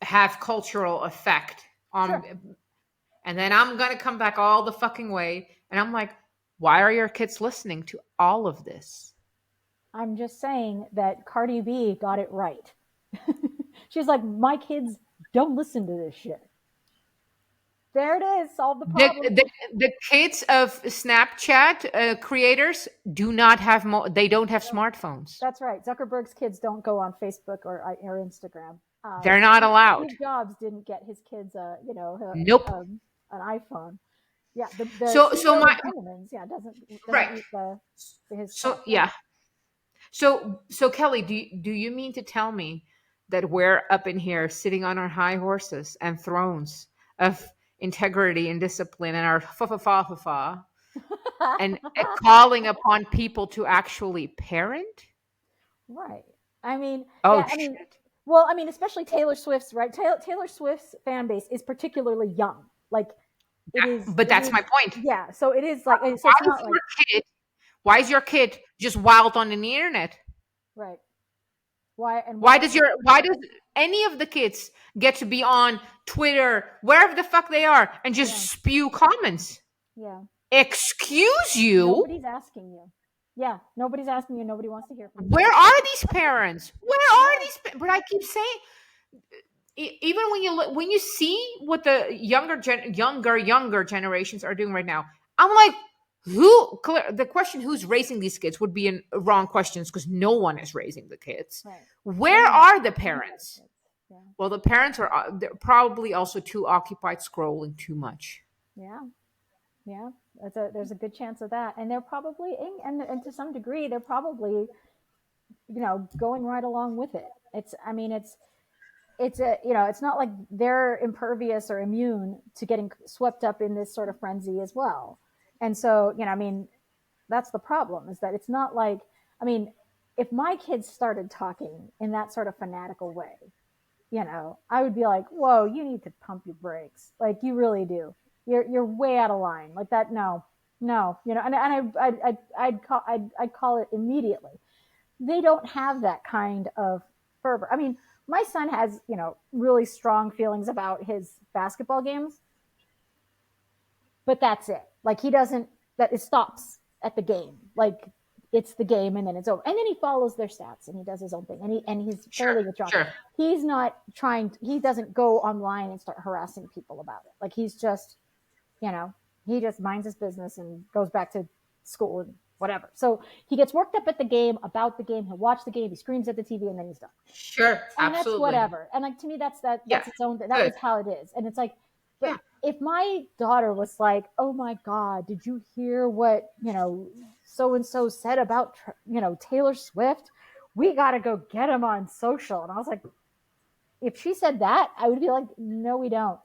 have cultural effect Sure. on. And then I'm gonna come back all the fucking way, and I'm like, why are your kids listening to all of this? I'm just saying that Cardi B got it right. She's like, my kids don't listen to this shit. There it is. Solve the The, problem. the, the kids of Snapchat creators do not have they don't have Nope. smartphones. That's right. Zuckerberg's kids don't go on Facebook or Instagram. They're not allowed. Steve Jobs didn't get his kids Nope. an iPhone. Yeah, the So CEO my of Eminence, yeah, doesn't right. use his So stuff. Yeah. yeah. So Kelly, do you mean to tell me that we're up in here sitting on our high horses and thrones of integrity and discipline and our fa fa fa fa fa and calling upon people to actually parent? Right. I mean, Oh yeah. I mean, shit. Well, I mean, especially Taylor Swift's, right? Taylor Swift's fan base is particularly young. Like But it that's is, my point. yeah. So it is like, so Why it's is not like, your kid? Why is your kid just wild on the internet? right. Why, and Why why, does any of the kids get to be on Twitter, wherever the fuck they are, and just yeah, spew comments? yeah. Excuse you? Nobody's asking you. Yeah, nobody's asking you. Nobody wants to hear from you. Where are these parents? Where are Yeah, these? But I keep saying, even when you see what the younger generations are doing right now, I'm like, the question who's raising these kids would be a wrong questions, because no one is raising the kids. right. No Where one has are the any of the parents? kids. Yeah, Well, the parents are they're probably also too occupied scrolling too much. yeah, yeah. There's a good chance of that, and they're probably, and to some degree, they're probably, going right along with it. I mean, it's a, it's not like they're impervious or immune to getting swept up in this sort of frenzy as well. And so, I mean, that's the problem, is that it's not like, I mean, if my kids started talking in that sort of fanatical way, I would be like, whoa, you need to pump your brakes. Like, you really do. You're way out of line. Like that. No, no, I'd call it immediately. They don't have that kind of fervor. I mean, my son has, really strong feelings about his basketball games, but that's it. Like, he doesn't, that it stops at the game. Like, it's the game and then it's over. And then he follows their stats and he does his own thing. And he's Sure, fairly withdrawn. sure. He's not he doesn't go online and start harassing people about it. Like, he's just, he just minds his business and goes back to school and whatever. So he gets worked up at the game, about the game. He'll watch the game. He screams at the TV, and then he's done. Sure, And that's absolutely. whatever. And like, to me, Yeah, that's its own. That good. is how it is. And it's like, Yeah. but if my daughter was like, "Oh my God, did you hear what so and so said about Taylor Swift? We got to go get him on social." And I was like, if she said that, I would be like, "No, we don't.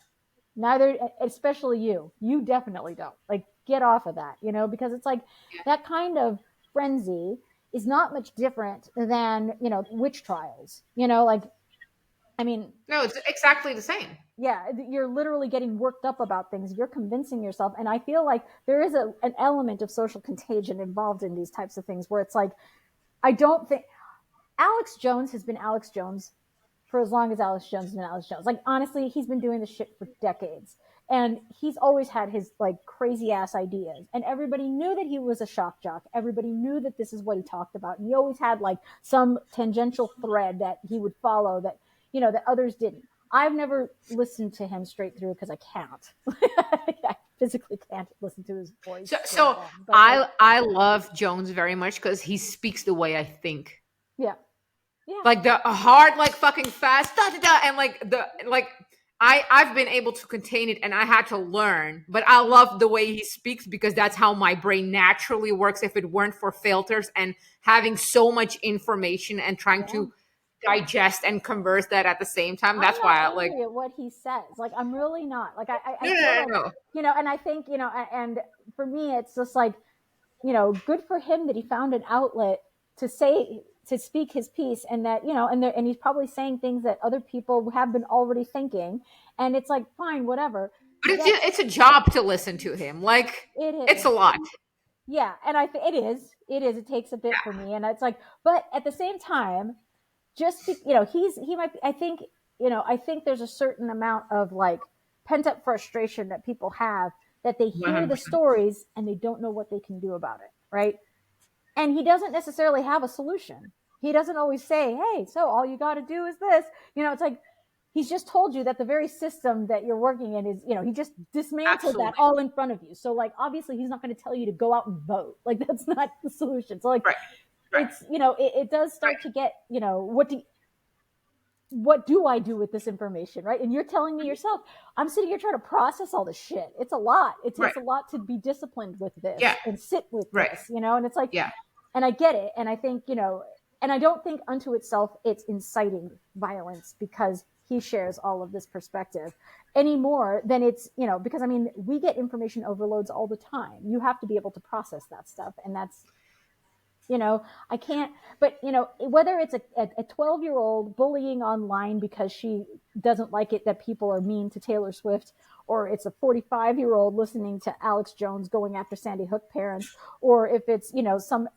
Neither, especially you. You definitely don't. Like, get off of that, because it's like that kind of frenzy is not much different than, witch trials. Like, I mean, No, it's exactly the same. yeah, you're literally getting worked up about things. You're convincing yourself. And I feel like there is an element of social contagion involved in these types of things, where it's like, I don't think Alex Jones has been Alex Jones for as long as Alex Jones has been Alex Jones. Like, honestly, he's been doing this shit for decades. And he's always had his like crazy ass ideas. And everybody knew that he was a shock jock. Everybody knew that this is what he talked about. And he always had like some tangential thread that he would follow that, that others didn't. I've never listened to him straight through because I can't. I physically can't listen to his voice So, straight so on. But like, I love Jones very much because he speaks the way I think. yeah, yeah, Like the hard, like fucking fast, da da da, and like the like. I've been able to contain it, and I had to learn. But I love the way he speaks because that's how my brain naturally works. If it weren't for filters and having so much information and trying yeah. to digest and converse that at the same time, I'm that's not why I like. angry at what he says. Like, I'm really not. Like, I No, no, feel no, like, no. and I think, and for me, it's just like, good for him that he found an outlet to speak his piece, and that, and he's probably saying things that other people have been already thinking. And it's like, fine, whatever. But Yet it's a job to listen to him. Like it it's is. a lot. Yeah. And it takes a bit for me. And it's like, but at the same time, he might be, I think there's a certain amount of like pent up frustration that people have, that they One hear hundred the percent. stories and they don't know what they can do about it, right? And he doesn't necessarily have a solution. He doesn't always say, "Hey, so all you got to do is this." It's like, he's just told you that the very system that you're working in is, he just dismantled that Absolutely. all in front of you. So like, obviously he's not going to tell you to go out and vote. Like, that's not the solution. So like, Right. Right. it's, it does start to get, what do I do with this information, right? And you're telling me yourself, I'm sitting here trying to process all this shit. It's a lot. It Right. takes a lot to be disciplined with this Yeah. and sit with Right. this, and it's like, Yeah. and I get it. And I think, and I don't think unto itself it's inciting violence because he shares all of this perspective any more than it's, because I mean, we get information overloads all the time. You have to be able to process that stuff. And You know, I can't, but whether it's a 12-year-old bullying online because she doesn't like it that people are mean to Taylor Swift, or it's a 45-year-old listening to Alex Jones going after Sandy Hook parents, or if it's, some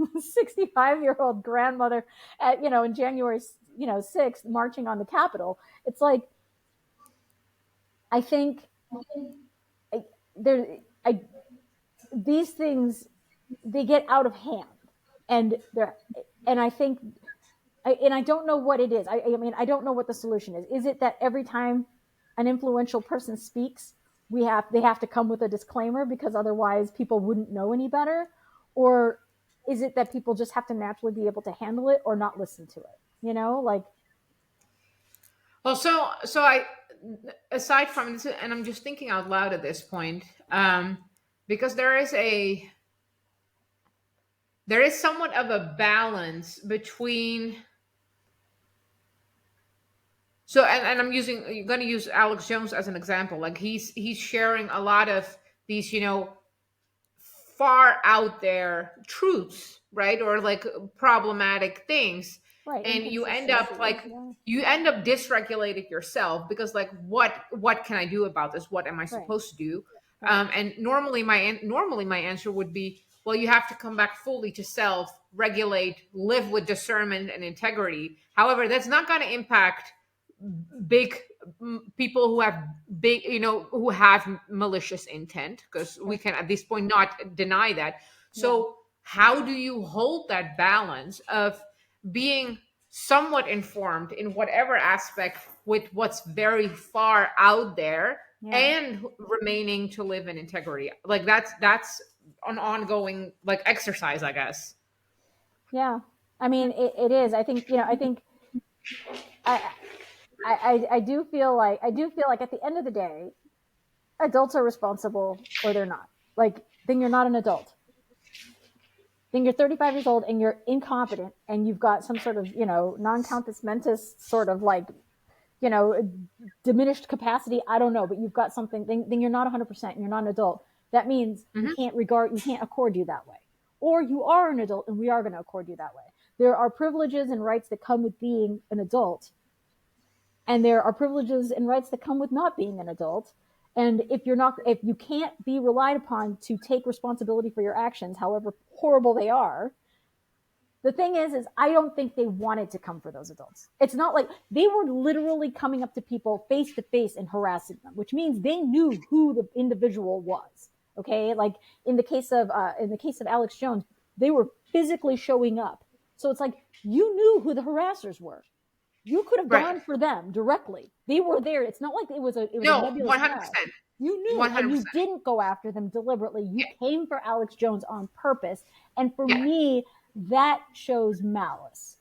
65-year-old grandmother at, in January, 6th marching on the Capitol. It's like, I think I, there, I, these things, they get out of hand, and they're, and I think, and I don't know what it is. I mean, I don't know what the solution is. Is it that every time an influential person speaks, they have to come with a disclaimer because otherwise people wouldn't know any better, or is it that people just have to naturally be able to handle it or not listen to it? Like, Well, so I, aside from this, and I'm just thinking out loud at this point, because there is somewhat of a balance between. So, and you're going to use Alex Jones as an example. Like he's sharing a lot of these, far out there truths, right? Or like problematic things. right, And inconsistencies. Yeah, you end up dysregulating yourself because like what can I do about this? What am I right, supposed to do? right, And normally my answer would be, well, you have to come back fully to self, regulate, live with discernment and integrity. However, that's not going to impact big people who have big, who have malicious intent, because we right. can at this point not deny that. Yeah, So how do you hold that balance of being somewhat informed in whatever aspect with what's very far out there, yeah, and remaining to live in integrity? Like that's an ongoing like exercise, I guess. yeah. I mean, it is. I think, I, I do feel like at the end of the day, adults are responsible or they're not. Like, then you're not an adult. Then you're 35 years old and you're incompetent and you've got some sort of, non-compos mentis sort of like, you know, diminished capacity. I don't know, but you've got something. Then you're not 100% and you're not an adult. That means Hmm. we can't accord you that way. Or you are an adult and we are going to accord you that way. There are privileges and rights that come with being an adult, and there are privileges and rights that come with not being an adult. And if you can't be relied upon to take responsibility for your actions, however horrible they are, the thing is I don't think they wanted to come for those adults. It's not like they were literally coming up to people face to face and harassing them, which means they knew who the individual was. Okay, like in the case of Alex Jones, they were physically showing up. So it's like you knew who the harassers were. You could have Right. gone for them directly. They were there. It's not like it was a No, nebulous cloud. 100%. You knew, and you 100%. didn't go after them deliberately. You Yeah. came for Alex Jones on purpose, and for Yeah. me, that shows malice.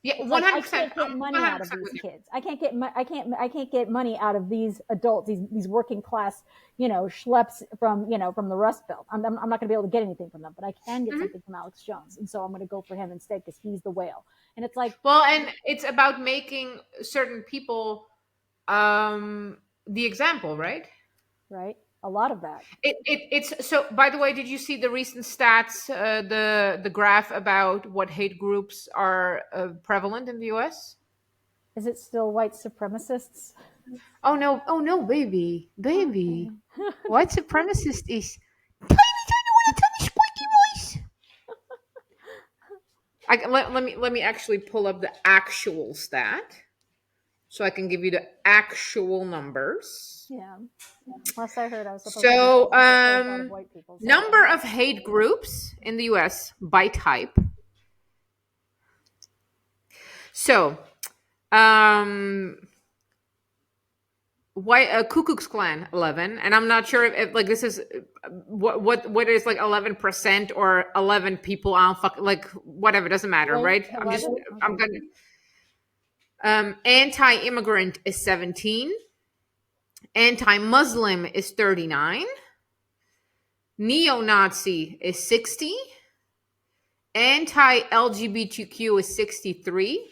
Yeah. It's like I 100%. can't get I'm money out of 100% these with you. kids. I can't get money out of these adults, these working class, schleps from from the Rust Belt. I'm not going to be able to get anything from them, but I can get Mhm. something from Alex Jones, and so I'm going to go for him instead because he's the whale. And it's like, Well, and it's about making certain people the example, right? right, a lot of that. It's so. By the way, did you see the recent stats? The graph about what hate groups are prevalent in the U.S. Is it still white supremacists? Oh no, baby, baby. Okay. White supremacist is tiny, tiny, little, tiny, squeaky voice. Let me actually pull up the actual stat so I can give you the actual numbers. Yeah. Last I heard, I was supposed to be So, friends with a whole lot of white people. So number of hate groups in the US by type. So, um, white Ku Klux Klan 11, and I'm not sure if like this is what is like 11% or 11 people. I don't fuck like whatever, doesn't matter, wait, right? 11. I'm Okay. gonna anti-immigrant is 17, anti-Muslim is 39, neo-Nazi is 60, anti-LGBTQ is 63,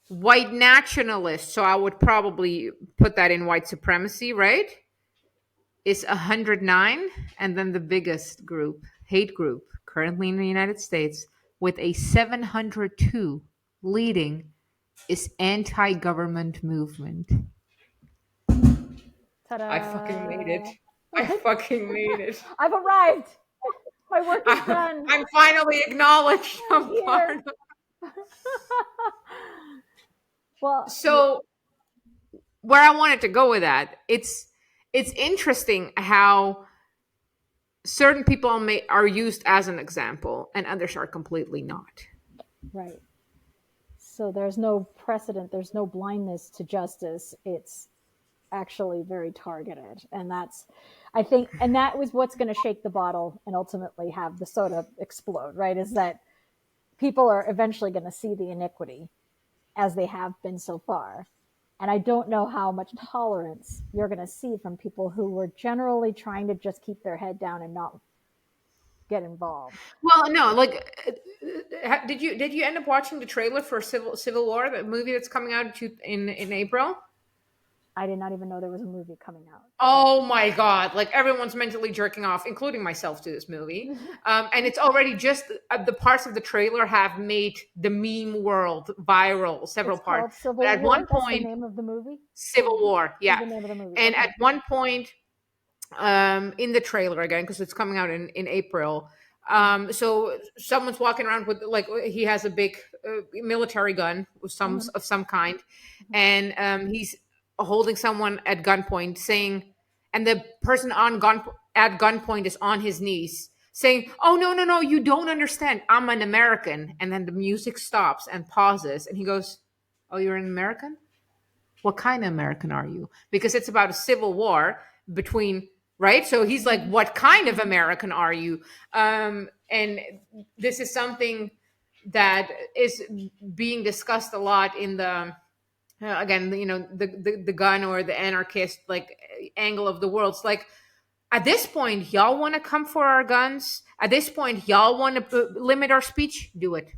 white nationalist, so I would probably put that in white supremacy, right? Is 109, and then the biggest group, hate group, currently in the United States with a 702 leading is anti-government movement. I fucking made it. Ta-da! I fucking made it. I've arrived. My work is done. I'm finally acknowledged. I'm I'm part here. of. Well, So where I wanted to go with that, it's interesting how certain people are used as an example and others are completely not. right. So there's no precedent, there's no blindness to justice. It's actually very targeted. And that's, I think, and that was what's going to shake the bottle and ultimately have the soda explode, right? Is that people are eventually going to see the iniquity as they have been so far. And I don't know how much tolerance you're going to see from people who were generally trying to just keep their head down and not get involved. Well, no, like, did you end up watching the trailer for Civil War, the movie that's coming out in April? I did not even know there was a movie coming out. Oh my god! Like everyone's mentally jerking off, including myself, to this movie, and it's already just the parts of the trailer have made the meme world viral. Several It's parts, called but Civil at one War. That's the point, name of the movie. Civil War, Is yeah, the name of the movie. and Okay. at one point, in the trailer again because it's coming out in April. So someone's walking around with like he has a big military gun of Mm-hmm. some kind, and he's holding someone at gunpoint, saying, and the person on gun at gunpoint is on his knees saying, "Oh no, no, no, you don't understand. I'm an American." And then the music stops and pauses, and he goes, "Oh, you're an American? What kind of American are you?" Because it's about a civil war between, right? So he's like, Mm-hmm. what kind of American are you? And this is something that is being discussed a lot in the again, the gun or the anarchist like angle of the world. It's like at this point, y'all want to come for our guns. At this point, y'all want to limit our speech. Do it,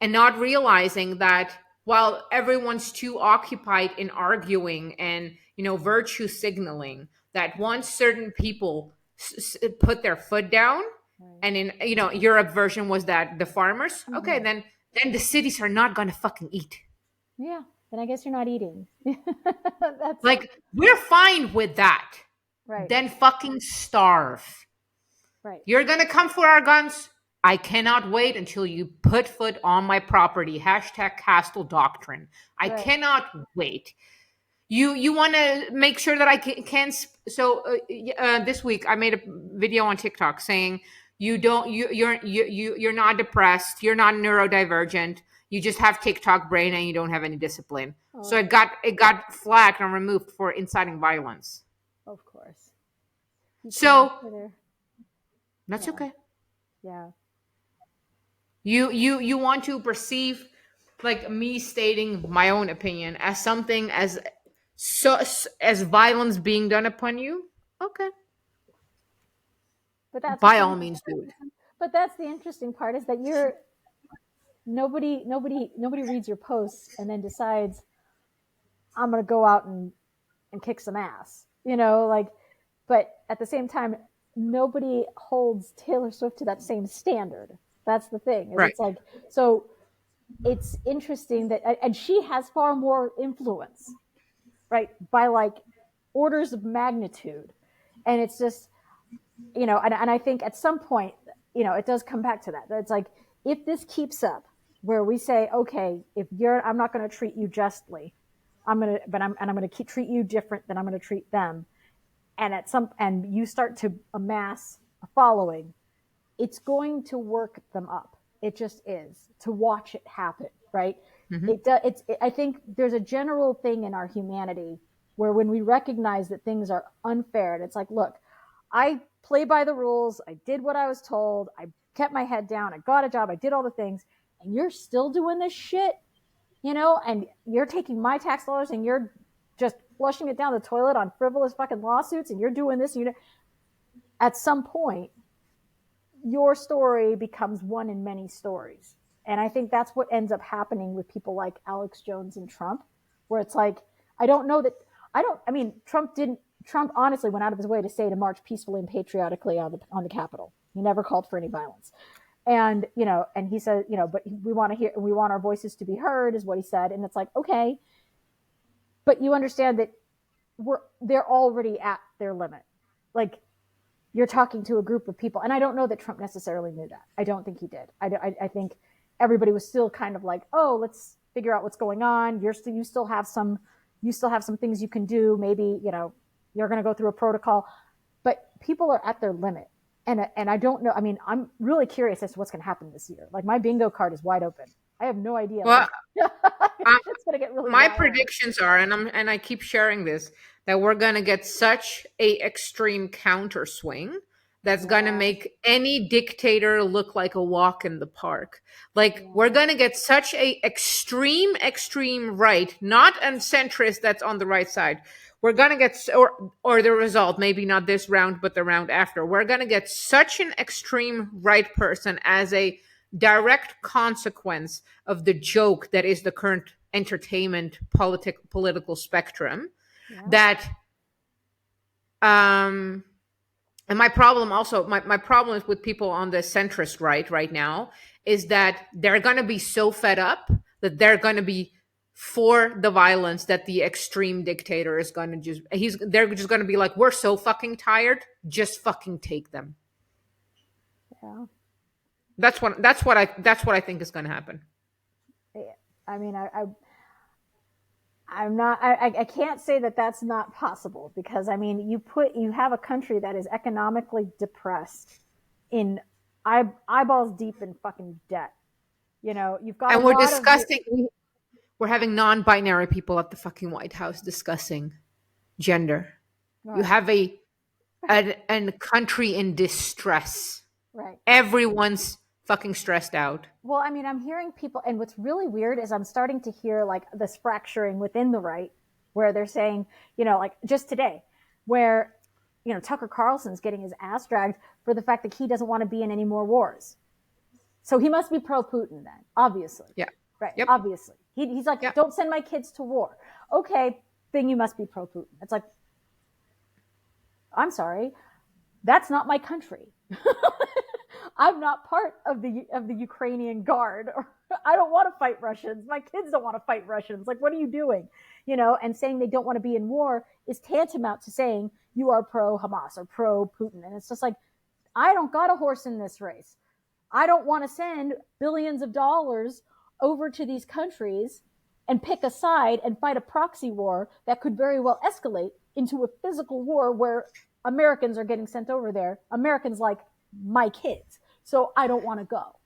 and not realizing that while everyone's too occupied in arguing and virtue signaling, that once certain people put their foot down, Right. and in Europe version was that the farmers, okay, Mm-hmm. then the cities are not going to fucking eat. Yeah. Then I guess you're not eating. That's Like we're fine with that. right. Then fucking starve. Right. You're gonna come for our guns? I cannot wait until you put foot on my property. Hashtag Castle Doctrine. I Right. cannot wait. You want to make sure that I can so this week I made a video on TikTok saying you don't you're not depressed, you're not neurodivergent, you just have TikTok brain and you don't have any discipline. So Oh, it got flagged and removed for inciting violence. of course. You can't So Twitter. that's Yeah. okay. Yeah. You want to perceive like me stating my own opinion as something as violence being done upon you? Okay. But that's what's By all in, means do it. but that's the interesting part is that you're nobody reads your posts and then decides I'm going to go out and kick some ass. Like, but at the same time, nobody holds Taylor Swift to that same standard. That's the thing. Is Right. it's like so. It's interesting that, and she has far more influence, right? By like orders of magnitude, and it's just and I think at some point, it does come back to that. It's like if this keeps up, where we say, okay, I'm not going to treat you justly, I'm going to treat you different than I'm going to treat them, and you start to amass a following, it's going to work them up. It just is to watch it happen, right? Hmm. It does. I think there's a general thing in our humanity where when we recognize that things are unfair, and it's like, look, I play by the rules. I did what I was told. I kept my head down. I got a job. I did all the things, and you're still doing this shit, and you're taking my tax dollars and you're just flushing it down the toilet on frivolous fucking lawsuits, and you're doing this. At some point, your story becomes one in many stories. And I think that's what ends up happening with people like Alex Jones and Trump, where it's like, Trump honestly went out of his way to say to march peacefully and patriotically on the Capitol. He never called for any violence. And, and he said, but we want our voices to be heard, is what he said. And it's like, okay, but you understand that they're already at their limit. Like, you're talking to a group of people. And I don't know that Trump necessarily knew that. I don't think he did. I think everybody was still kind of like, oh, let's figure out what's going on. You still have some things you can do. Maybe, you're going to go through a protocol, but people are at their limit. And I don't know. I mean, I'm really curious as to what's going to happen this year. Like, my bingo card is wide open. I have no idea. Well, It's going to get really my wild. predictions are, and I keep sharing this, that we're gonna get such a extreme counter swing that's gonna make any dictator look like a walk in the park. Like, we're gonna get such a extreme right, not a centrist that's on the right side. We're gonna get, or the result, maybe not this round, but the round after. We're gonna get such an extreme right person as a direct consequence of the joke that is the current entertainment political spectrum, that and my problem also, my problem is with people on the centrist right now, is that they're going to be so fed up that they're going to be for the violence that the extreme dictator is going to they're just going to be like, we're so fucking tired, just fucking take them. Yeah. That's what I think is going to happen. I mean, I'm not. I can't say that that's not possible, because I mean, you have a country that is economically depressed, in eyeballs deep in fucking debt. You've got, and we're having non-binary people at the fucking White House discussing gender. Right. You have a country in distress. Right. Everyone's fucking stressed out. Well, I mean, I'm hearing people, and what's really weird is I'm starting to hear like this fracturing within the right, where they're saying, like just today, where, Tucker Carlson's getting his ass dragged for the fact that he doesn't want to be in any more wars. So he must be pro-Putin then, obviously. Yeah. Right. Yep. Obviously. He's like, don't send my kids to war. Okay, then you must be pro-Putin. It's like, I'm sorry, that's not my country. I'm not part of the Ukrainian Guard. I don't want to fight Russians. My kids don't want to fight Russians. Like, what are you doing? And saying they don't want to be in war is tantamount to saying you are pro-Hamas or pro-Putin. And it's just like, I don't got a horse in this race. I don't want to send billions of dollars over to these countries and pick a side and fight a proxy war that could very well escalate into a physical war where Americans are getting sent over there. Americans like my kids. So I don't want to go,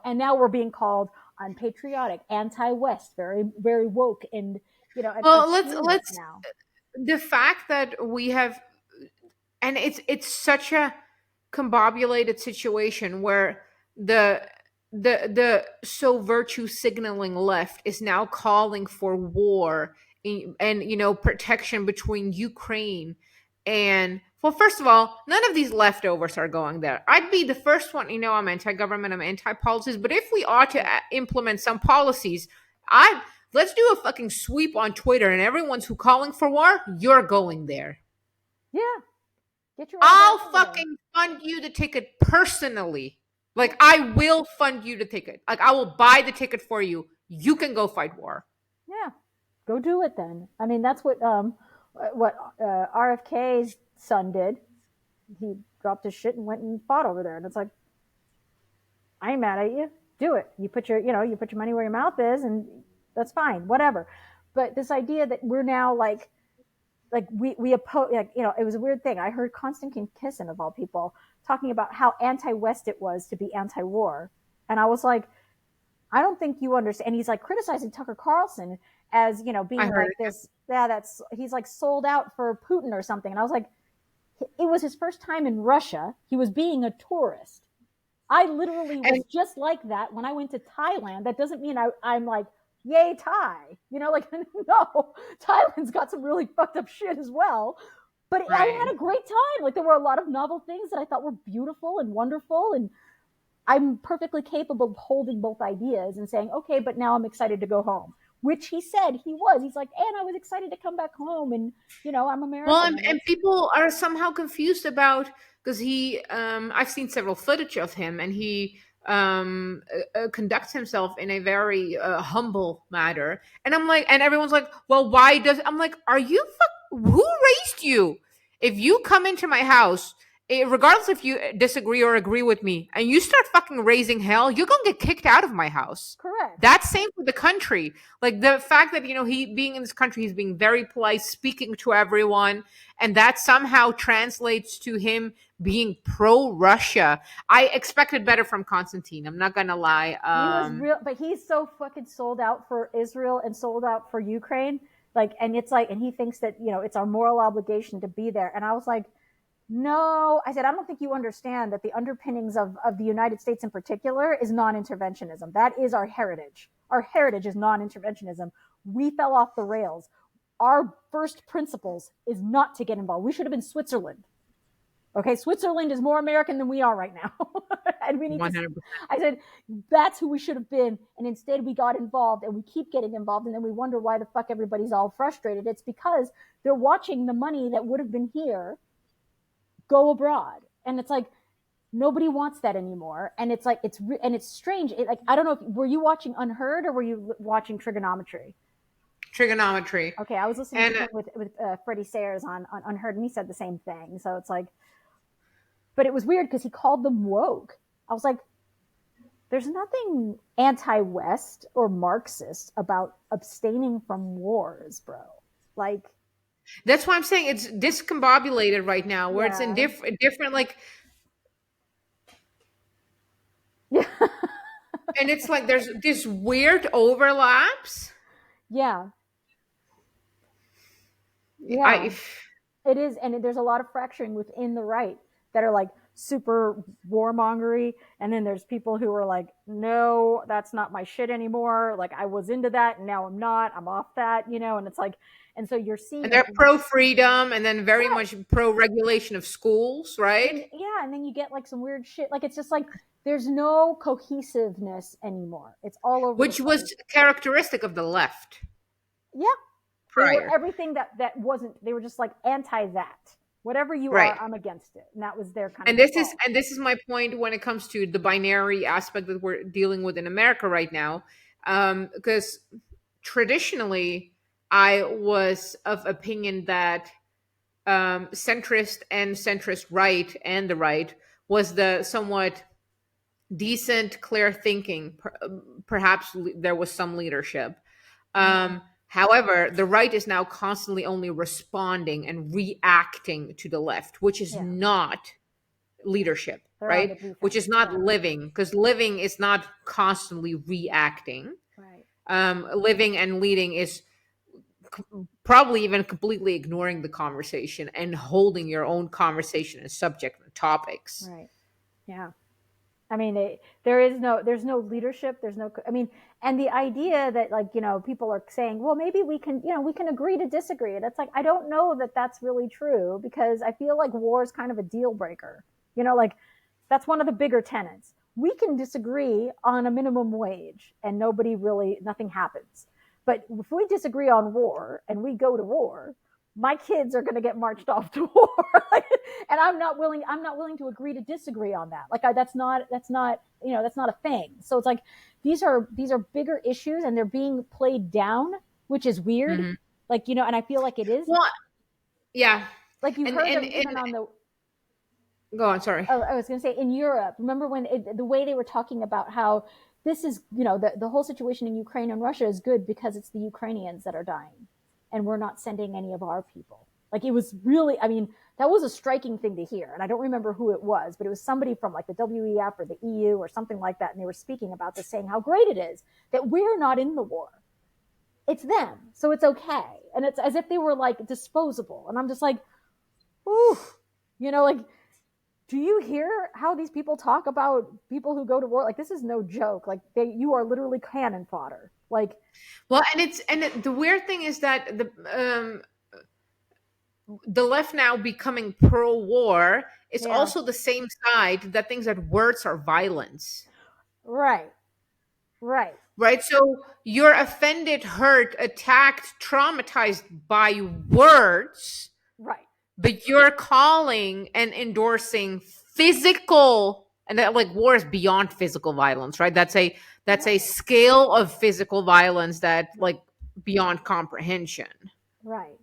and now we're being called unpatriotic, anti-West, very, very woke. And, well, let's now. The fact that we have, and it's such a combobulated situation where the so virtue signaling left is now calling for war and protection between Ukraine and, well, first of all, none of these leftovers are going there. I'd be the first one, I'm anti-government, I'm anti-policies, but if we ought to implement some policies, let's do a fucking sweep on Twitter, and everyone's who calling for war, you're going there. Yeah. I'll fucking fund you the ticket personally. Like, I will fund you the ticket. Like, I will buy the ticket for you. You can go fight war. Yeah. Go do it then. I mean, that's what RFK's son did. He dropped his shit and went and fought over there. And it's like, I ain't mad at you. Do it. You put your money where your mouth is, and that's fine. Whatever. But this idea that we're now like we oppose, it was a weird thing. I heard Konstantin Kisin, of all people, talking about how anti-West it was to be anti-war. And I was like, I don't think you understand. And he's like criticizing Tucker Carlson as, being like this. Yeah, he's like sold out for Putin or something. And I was like, it was his first time in Russia. He was being a tourist. I literally was just like that when I went to Thailand. That doesn't mean I'm like, yay, Thai. No, Thailand's got some really fucked up shit as well. But I had a great time. Like, there were a lot of novel things that I thought were beautiful and wonderful. And I'm perfectly capable of holding both ideas and saying, okay, but now I'm excited to go home. Which he said he was. He's like, and I was excited to come back home, and I'm American. Well, and people are somehow confused about because I've seen several footage of him, and he conducts himself in a very humble manner. And I'm like, and everyone's like, well, why does, I'm like, are you who raised you? If you come into my house, regardless if you disagree or agree with me, and you start fucking raising hell, you're gonna get kicked out of my house. Correct. That's same with the country. Like the fact that, he being in this country, he's being very polite, speaking to everyone, and that somehow translates to him being pro Russia. I expected better from Constantine. I'm not gonna lie. He was real, but he's so fucking sold out for Israel and sold out for Ukraine. Like, and it's like, and he thinks that, it's our moral obligation to be there. And I was like, no, I said, I don't think you understand that the underpinnings of the United States in particular is non-interventionism. That is our heritage. Our heritage is non-interventionism. We fell off the rails. Our first principles is not to get involved. We should have been Switzerland. Okay, Switzerland is more American than we are right now. And we need 100%. I said, that's who we should have been. And instead we got involved, and we keep getting involved. And then we wonder why the fuck everybody's all frustrated. It's because they're watching the money that would have been here go abroad. And it's like, nobody wants that anymore. And it's like, it's strange. Like, I don't know, were you watching Unheard or were you watching Trigonometry? Trigonometry. Okay, I was listening to him with Freddie Sayers on Unheard, and he said the same thing. So it's like, but it was weird because he called them woke. I was like, there's nothing anti-West or Marxist about abstaining from wars, bro. Like, that's why I'm saying it's discombobulated right now, where it's in different like, yeah, and it's like there's this weird overlaps. yeah, I it is, and there's a lot of fracturing within the right that are like super warmongery, and then there's people who are like, no, that's not my shit anymore. Like, I was into that, and now I'm not. I'm off that, and it's like, and so you're seeing, and they're pro freedom, and then very much pro regulation of schools, right? And then you get like some weird shit. Like, it's just like there's no cohesiveness anymore. It's all over, which was characteristic of the left. Yeah, prior. They were everything that wasn't. They were just like anti that. Whatever you are, I'm against it, and that was their kind and of. This is my point when it comes to the binary aspect that we're dealing with in America right now, because traditionally I was of opinion that centrist and centrist right and the right was the somewhat decent, clear thinking. Perhaps there was some leadership. However, the right is now constantly only responding and reacting to the left, which is not leadership, right? Which is not living, because living is not constantly reacting. Right. Living and leading is probably even completely ignoring the conversation and holding your own conversation and subject and topics. Right. Yeah. I mean, there's no leadership. There's no, I mean, and the idea that, like, people are saying, well, maybe we can agree to disagree. And it's like, I don't know that that's really true, because I feel like war is kind of a deal breaker. Like, that's one of the bigger tenets. We can disagree on a minimum wage and nothing happens. But if we disagree on war and we go to war, my kids are going to get marched off to war. And I'm not willing to agree to disagree on that. Like, that's not a thing. So it's like, these are bigger issues, and they're being played down, which is weird. Mm-hmm. Like, and I feel like it is. Well, yeah. Like, you heard even on the. Go on, sorry. Oh, I was going to say, in Europe, remember when the way they were talking about how this is, the whole situation in Ukraine and Russia is good because it's the Ukrainians that are dying, and we're not sending any of our people. Like, it was really, I mean, that was a striking thing to hear. And I don't remember who it was, but it was somebody from like the WEF or the EU or something like that. And they were speaking about this, saying how great it is that we're not in the war. It's them. So it's okay. And it's as if they were like disposable. And I'm just like, ooh, like, do you hear how these people talk about people who go to war? Like, this is no joke. Like, you are literally cannon fodder. Like, well, the weird thing is that the left now becoming pro-war is also the same side that thinks that words are violence. Right. So you're offended, hurt, attacked, traumatized by words. Right. but you're calling and endorsing physical, and that, like, war is beyond physical violence, right? That's a Right. scale of physical violence that, like, beyond comprehension. Right.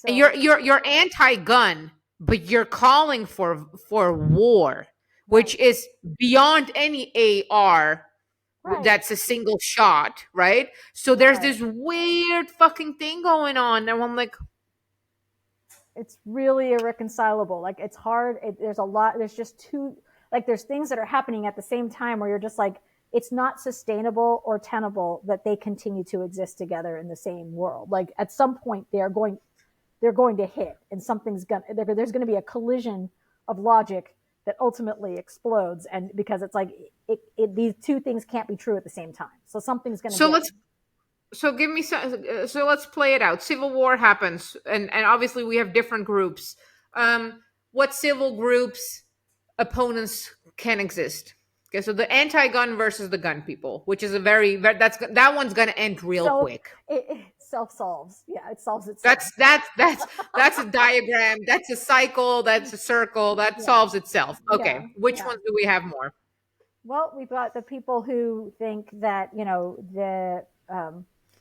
And So, you're anti-gun, but you're calling for war, which right. is beyond any AR Right. that's a single shot, right? So there's Right. this weird fucking thing going on, and I'm like, It's really irreconcilable. Like it's hard. There's a lot. There's just too like there's things that are happening at the same time where you're just like it's not sustainable or tenable that they continue to exist together in the same world. Like at some point they're going to hit and there's going to be a collision of logic that ultimately explodes and because it's like these two things can't be true at the same time. So something's going to so give. let's so give me some so let's play it out. Civil war happens, and obviously we have different groups. What civil groups opponents can exist? Okay, so the anti-gun versus the gun people, which is a that one's going to end real So quick. it self solves. Yeah, it solves itself. That's a diagram, that's a cycle, that's a circle that Yeah, solves itself. yeah, Okay, which yeah. ones do we have more? Well, we've got the people who think that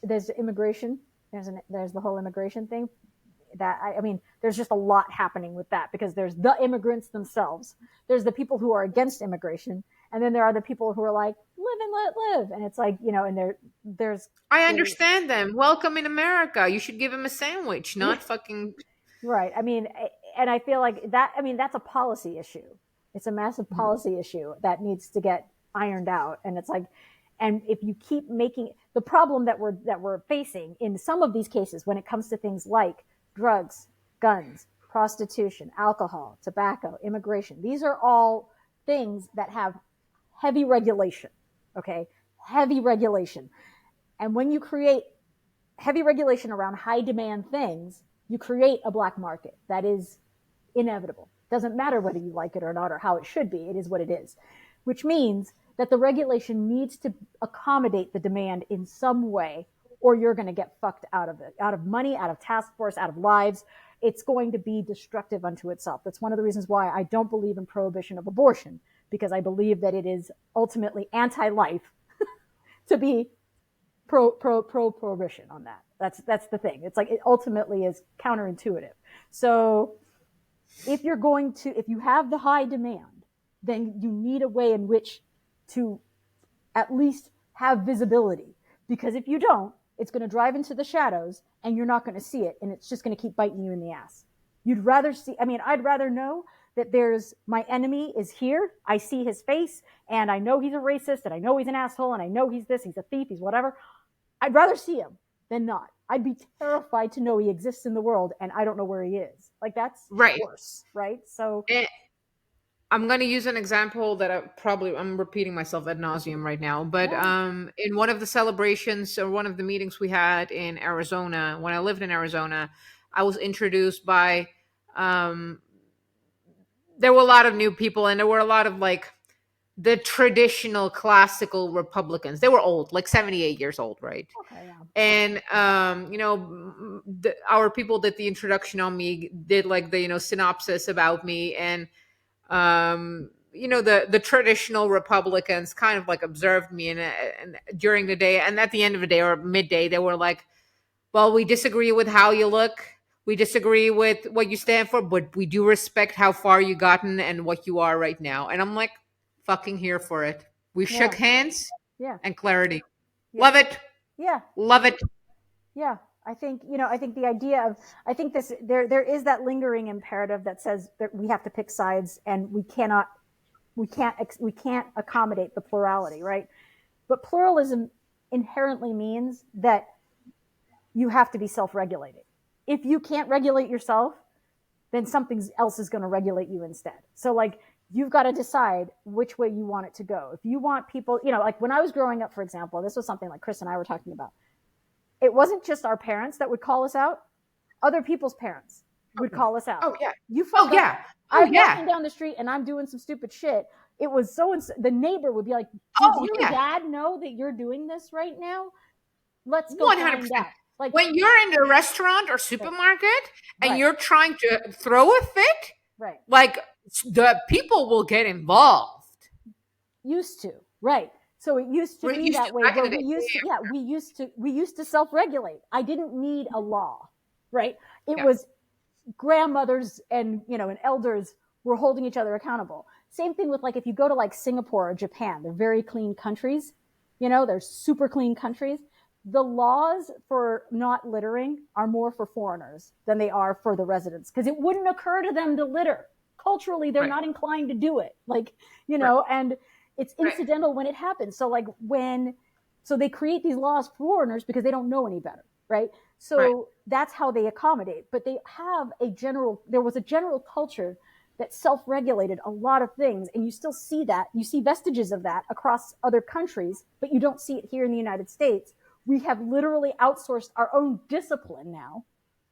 there's immigration. There's the whole immigration thing. I mean, there's just a lot happening with that because there's the immigrants themselves. There's the people who are against immigration, and then there are the people who are like live and let live. And it's like and there's I the understand them. Welcome in America. You should give him a sandwich, yeah, not fucking. right. I mean, and I feel like that. I mean, that's a policy issue. It's a massive policy issue that needs to get ironed out. And it's like, and if you keep making the problem that we're facing in some of these cases when it comes to things like drugs, guns, prostitution, alcohol, tobacco, immigration, these are all things that have heavy regulation. Okay, heavy regulation. And when you create heavy regulation around high demand things, you create a black market that is inevitable. Doesn't matter whether you like it or not or how it should be, it is what it is. Which means that the regulation needs to accommodate the demand in some way, or you're going to get fucked out of it, out of money, out of task force, out of lives. It's going to be destructive unto itself. That's one of the reasons why I don't believe in prohibition of abortion, because I believe that it is ultimately anti life to be pro prohibition on that. That's the thing. It's like it ultimately is counterintuitive. So if you have the high demand, then you need a way in which to at least have visibility. Because if you don't, it's going to drive into the shadows and you're not going to see it. And it's just going to keep biting you in the ass. I'd rather know that my enemy is here. I see his face and I know he's a racist and I know he's an asshole and I know he's this, he's a thief, he's whatever. I'd rather see him than not. I'd be terrified to know he exists in the world and I don't know where he is. Like that's Right. worse, right? So And I'm going to use an example that I'm repeating myself ad nauseum right now, but yeah, in one of the celebrations or one of the meetings we had in Arizona, when I lived in Arizona, I was introduced by um, there were a lot of new people, and there were a lot of, like, the traditional classical Republicans. They were old, like 78 years old, right? okay, yeah, And our people did the introduction on me, did, like, the synopsis about me, and the traditional Republicans kind of, like, observed me, and during the day and at the end of the day or midday, they were like, well, we disagree with how you look, we disagree with what you stand for, but we do respect how far you gotten and what you are right now. And I'm like, fucking here for it. We shook yeah, hands yeah, and clarity. yeah, Love it. yeah, Love it. yeah. I think the idea of, I think there is that lingering imperative that says that we have to pick sides and we can't accommodate the plurality, right? But pluralism inherently means that you have to be self-regulated. If you can't regulate yourself, then something else is going to regulate you instead. So like you've got to decide which way you want it to go. If you want people, like when I was growing up, for example, this was something like Chris and I were talking about. It wasn't just our parents that would call us out. Other people's parents would call us out. Oh yeah. You Oh fucked up. yeah. Oh I'm yeah. walking down the street and I'm doing some stupid shit. It was the neighbor would be like, did Oh your yeah. dad know that you're doing this right now? Let's go find 100%. out. Like when you're in a restaurant or supermarket and right, you're trying to throw a fit, right. like the people will get involved. Used to, right. So it used to We're be used to that way back in where the day. we used to self-regulate. I didn't need a law, right? It Yeah, was grandmothers and and elders were holding each other accountable. Same thing with like if you go to like Singapore or Japan, they're very clean countries. They're super clean countries. The laws for not littering are more for foreigners than they are for the residents because it wouldn't occur to them to litter. Culturally, they're right, not inclined to do it. Like, right, and it's right, incidental when it happens. So they create these laws for foreigners because they don't know any better, right? right. So that's how they accommodate. But there was a general culture that self-regulated a lot of things. And you still see that. You see vestiges of that across other countries, but you don't see it here in the United States. We have literally outsourced our own discipline now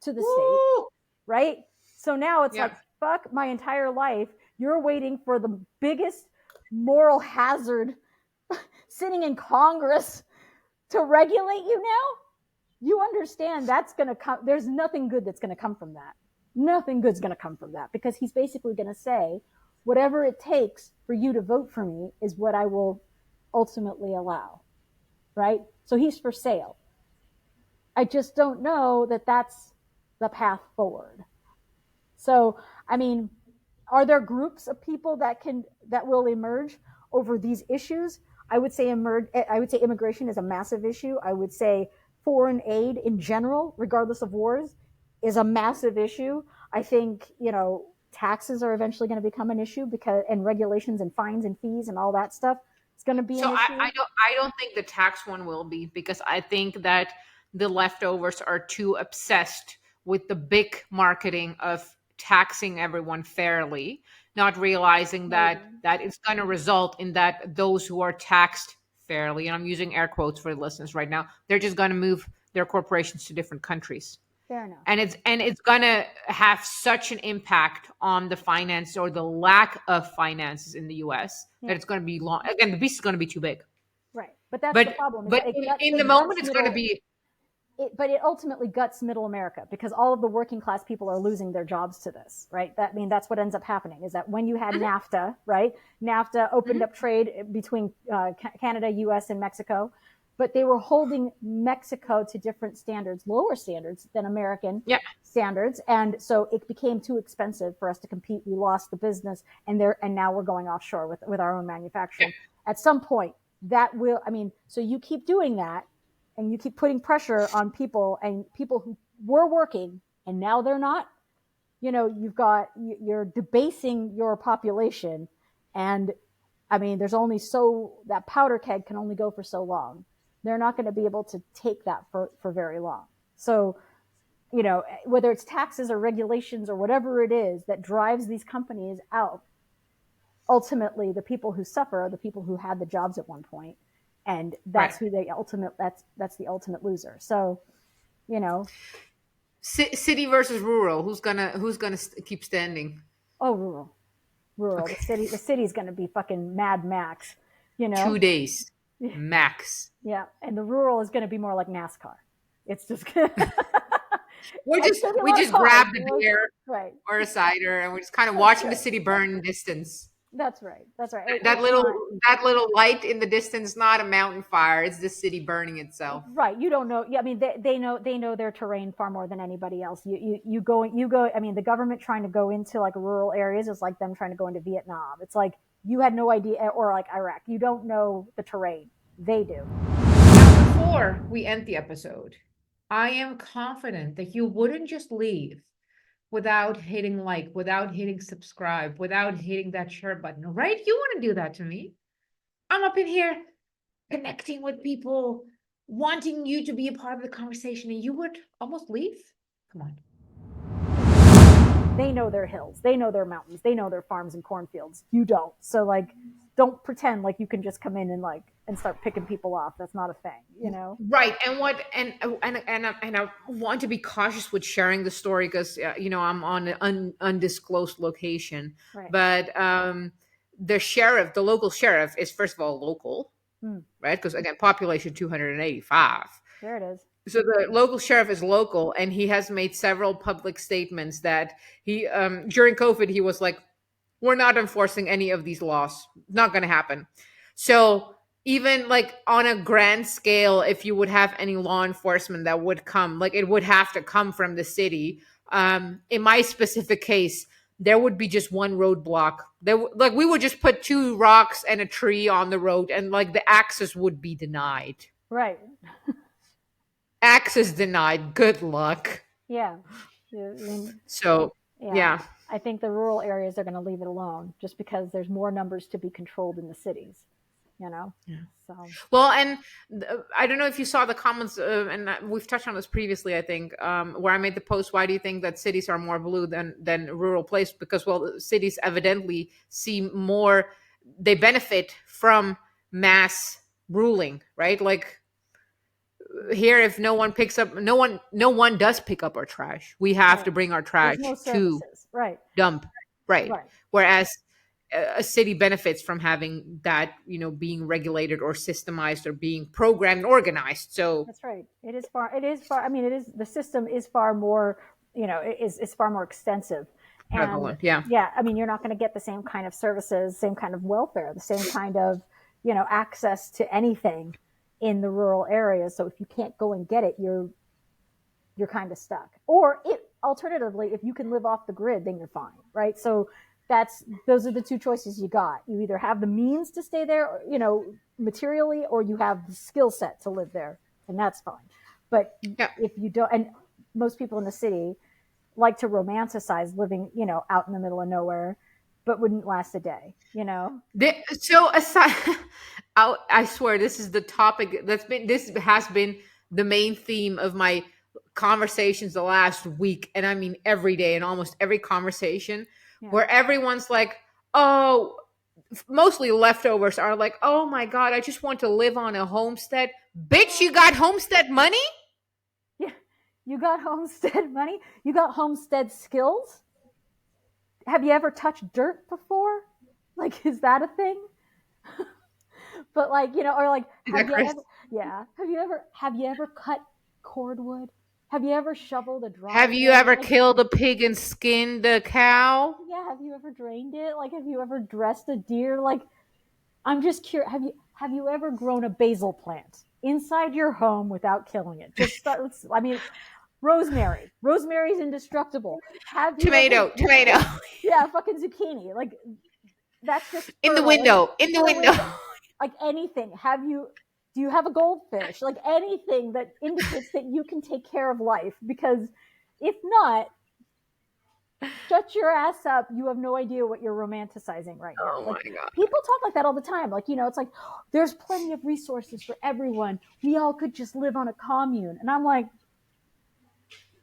to the state, Woo! right? So now it's like, Yeah. fuck my entire life. You're waiting for the biggest moral hazard sitting in Congress to regulate you now? You understand that's going to come. There's nothing good that's going to come from that. Nothing good's going to come from that because he's basically going to say, whatever it takes for you to vote for me is what I will ultimately allow. Right? So he's for sale. I just don't know that that's the path forward. So, I mean, are there groups of people that will emerge over these issues? I would say immigration is a massive issue. I would say foreign aid in general, regardless of wars, is a massive issue. I think, taxes are eventually going to become an issue and regulations and fines and fees and all that stuff is going to be So an I, issue. I don't think the tax one will be because I think that the leftovers are too obsessed with the big marketing of taxing everyone fairly, not realizing Maybe. that it's going to result in that those who are taxed fairly, and I'm using air quotes for the listeners right now, they're just going to move their corporations to different countries. Fair enough. And it's going to have such an impact on the finance or the lack of finances in the US that Yeah. it's going to be long. Again, the beast is going to be too big. Right. But that's the but problem is but that in the it moment guts it's going to middle. be But it ultimately guts middle America because all of the working class people are losing their jobs to this, right? That's what ends up happening is that when you had Mhm, NAFTA, right? NAFTA opened mhm. up trade between Canada, US, and Mexico, but they were holding Mexico to different standards, lower standards than American Yeah, standards, and so it became too expensive for us to compete. We lost the business, and now we're going offshore with our own yeah, manufacturing. At some point, that will, I mean, so you keep doing that and you keep putting pressure on people and people who were working and now they're not, you're debasing your population. And I mean, there's only that powder keg can only go for so long. They're not going to be able to take that for very long. So, whether it's taxes or regulations or whatever it is that drives these companies out, ultimately the people who suffer are the people who had the jobs at one point, and right. that's the ultimate loser. So, you know City versus rural, who's gonna keep standing? oh, rural, Okay. the city's going to be fucking Mad Max, you know 2 days max. yeah, and the rural is going to be more like NASCAR. It's just gonna, we're it's just going to be a we lot of just cars, grab the beer right. or a cider and we're just kind of That's watching the right. city burn in distance. That's right. that It's little not that little light in the distance, not a mountain fire, it's the city burning itself. right. You don't know. Yeah, I mean, they know their terrain far more than anybody else. You go. I mean, the government trying to go into like rural areas is like them trying to go into Vietnam. It's like you had no idea, or like Iraq. You don't know the terrain. They do. Now, before we end the episode, I am confident that you wouldn't just leave without hitting like, without hitting subscribe, without hitting that share button, right? You want to do that to me. I'm up in here connecting with people, wanting you to be a part of the conversation, and you would almost leave? Come on. They know their hills. They know their mountains. They know their farms and cornfields. You don't. So like, don't pretend like you can just come in and start picking people off. That's not a thing. Right, and what and I want to be cautious with sharing the story because I'm on an undisclosed location, Right. but the local sheriff is first of all local, Hmm. right? Because again, population 285. There it is. So the local sheriff is local, and he has made several public statements that he during COVID he was like, we're not enforcing any of these laws. Not going to happen. So even like on a grand scale, if you would have any law enforcement that would come, like it would have to come from the city. In my specific case, there would be just one roadblock. Like we would just put two rocks and a tree on the road, and like the access would be denied. Right. Access denied. Good luck. Yeah. I mean, So yeah. yeah. I think the rural areas are going to leave it alone just because there's more numbers to be controlled in the cities, you know? Yeah. So, Well, and I don't know if you saw the comments, and we've touched on this previously. I think where I made the post. Why do you think that cities are more blue than rural places? Because well, cities evidently see more. They benefit from mass ruling, right? Like here, if no one does pick up our trash. We have right. to bring our There's trash no to services. Right. dump, right? Right. Whereas a city benefits from having that, being regulated or systemized or being programmed and organized. So That's right. It is far, I mean, the system is far more, is far more extensive. And prevalent, yeah. yeah, I mean, you're not going to get the same kind of services, same kind of welfare, the same kind of, access to anything in the rural areas. So if you can't go and get it, you're kind of stuck. Or alternatively, if you can live off the grid, then you're fine, right? So those are the two choices you got. You either have the means to stay there, materially, or you have the skill set to live there, and that's fine. But Yeah. if you don't, and most people in the city like to romanticize living, out in the middle of nowhere, but wouldn't last a day, So aside, I swear this is the topic this has been the main theme of my conversations the last week, and I mean every day in almost every conversation, Yeah. where everyone's like, oh, mostly leftovers are like, oh my god, I just want to live on a homestead. Bitch, you got homestead money? Yeah, you got homestead money. You got homestead skills. Have you ever touched dirt before? Like, is that a thing? But like, or like, Is that Chris? yeah. Have you ever cut cordwood? Have you ever shoveled a driveway? Have you ever killed a pig and skinned a cow? Yeah, have you ever drained it? Like, have you ever dressed a deer? Like, I'm just curious. Have you ever grown a basil plant inside your home without killing it? Just start. I mean, rosemary. Rosemary's indestructible. Tomato. Yeah, fucking zucchini. Like, that's just In the fertile. window. Like anything. Do you have a goldfish? Like anything that indicates that you can take care of life. Because if not, shut your ass up. You have no idea what you're romanticizing right now. Oh like, my god. People talk like that all the time. Like, it's like, there's plenty of resources for everyone. We all could just live on a commune. And I'm like,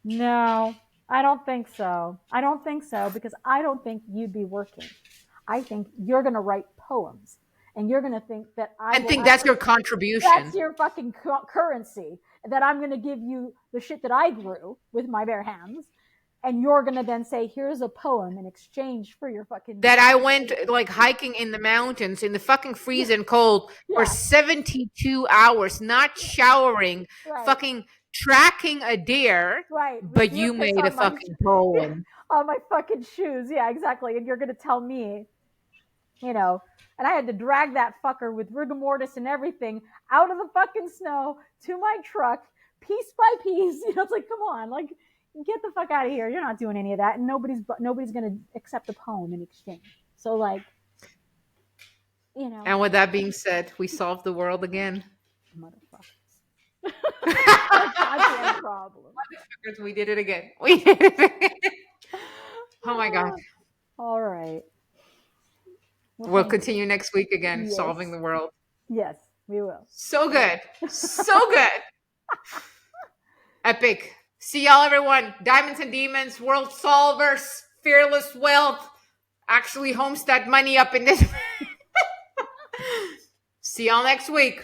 no, I don't think so. I don't think so, because I don't think you'd be working. I think you're going to write poems, and you're going to think that I think that's your contribution. That's your fucking currency, that I'm going to give you the shit that I grew with my bare hands. And you're going to then say, here's a poem in exchange for your fucking... That I went like hiking in the mountains in the fucking freezing cold for 72 hours, not showering, fucking tracking a deer. Right. But you made a fucking poem. On my fucking shoes. Yeah, exactly. And you're going to tell me, and I had to drag that fucker with rigor mortis and everything out of the fucking snow to my truck, piece by piece. It's like, come on, like, get the fuck out of here. You're not doing any of that. And nobody's going to accept a poem in exchange. So, like, And with that being said, we solved the world again. Motherfuckers. Goddamn problem. Motherfuckers, we did it again. We did it again. Oh my god. All right. We'll continue next week again, Yes. solving the world. Yes, we will. So good. So good. Epic. See y'all, everyone. Diamonds and Demons, World Solvers, Fearless Wealth, actually homestead money up in this. See y'all next week.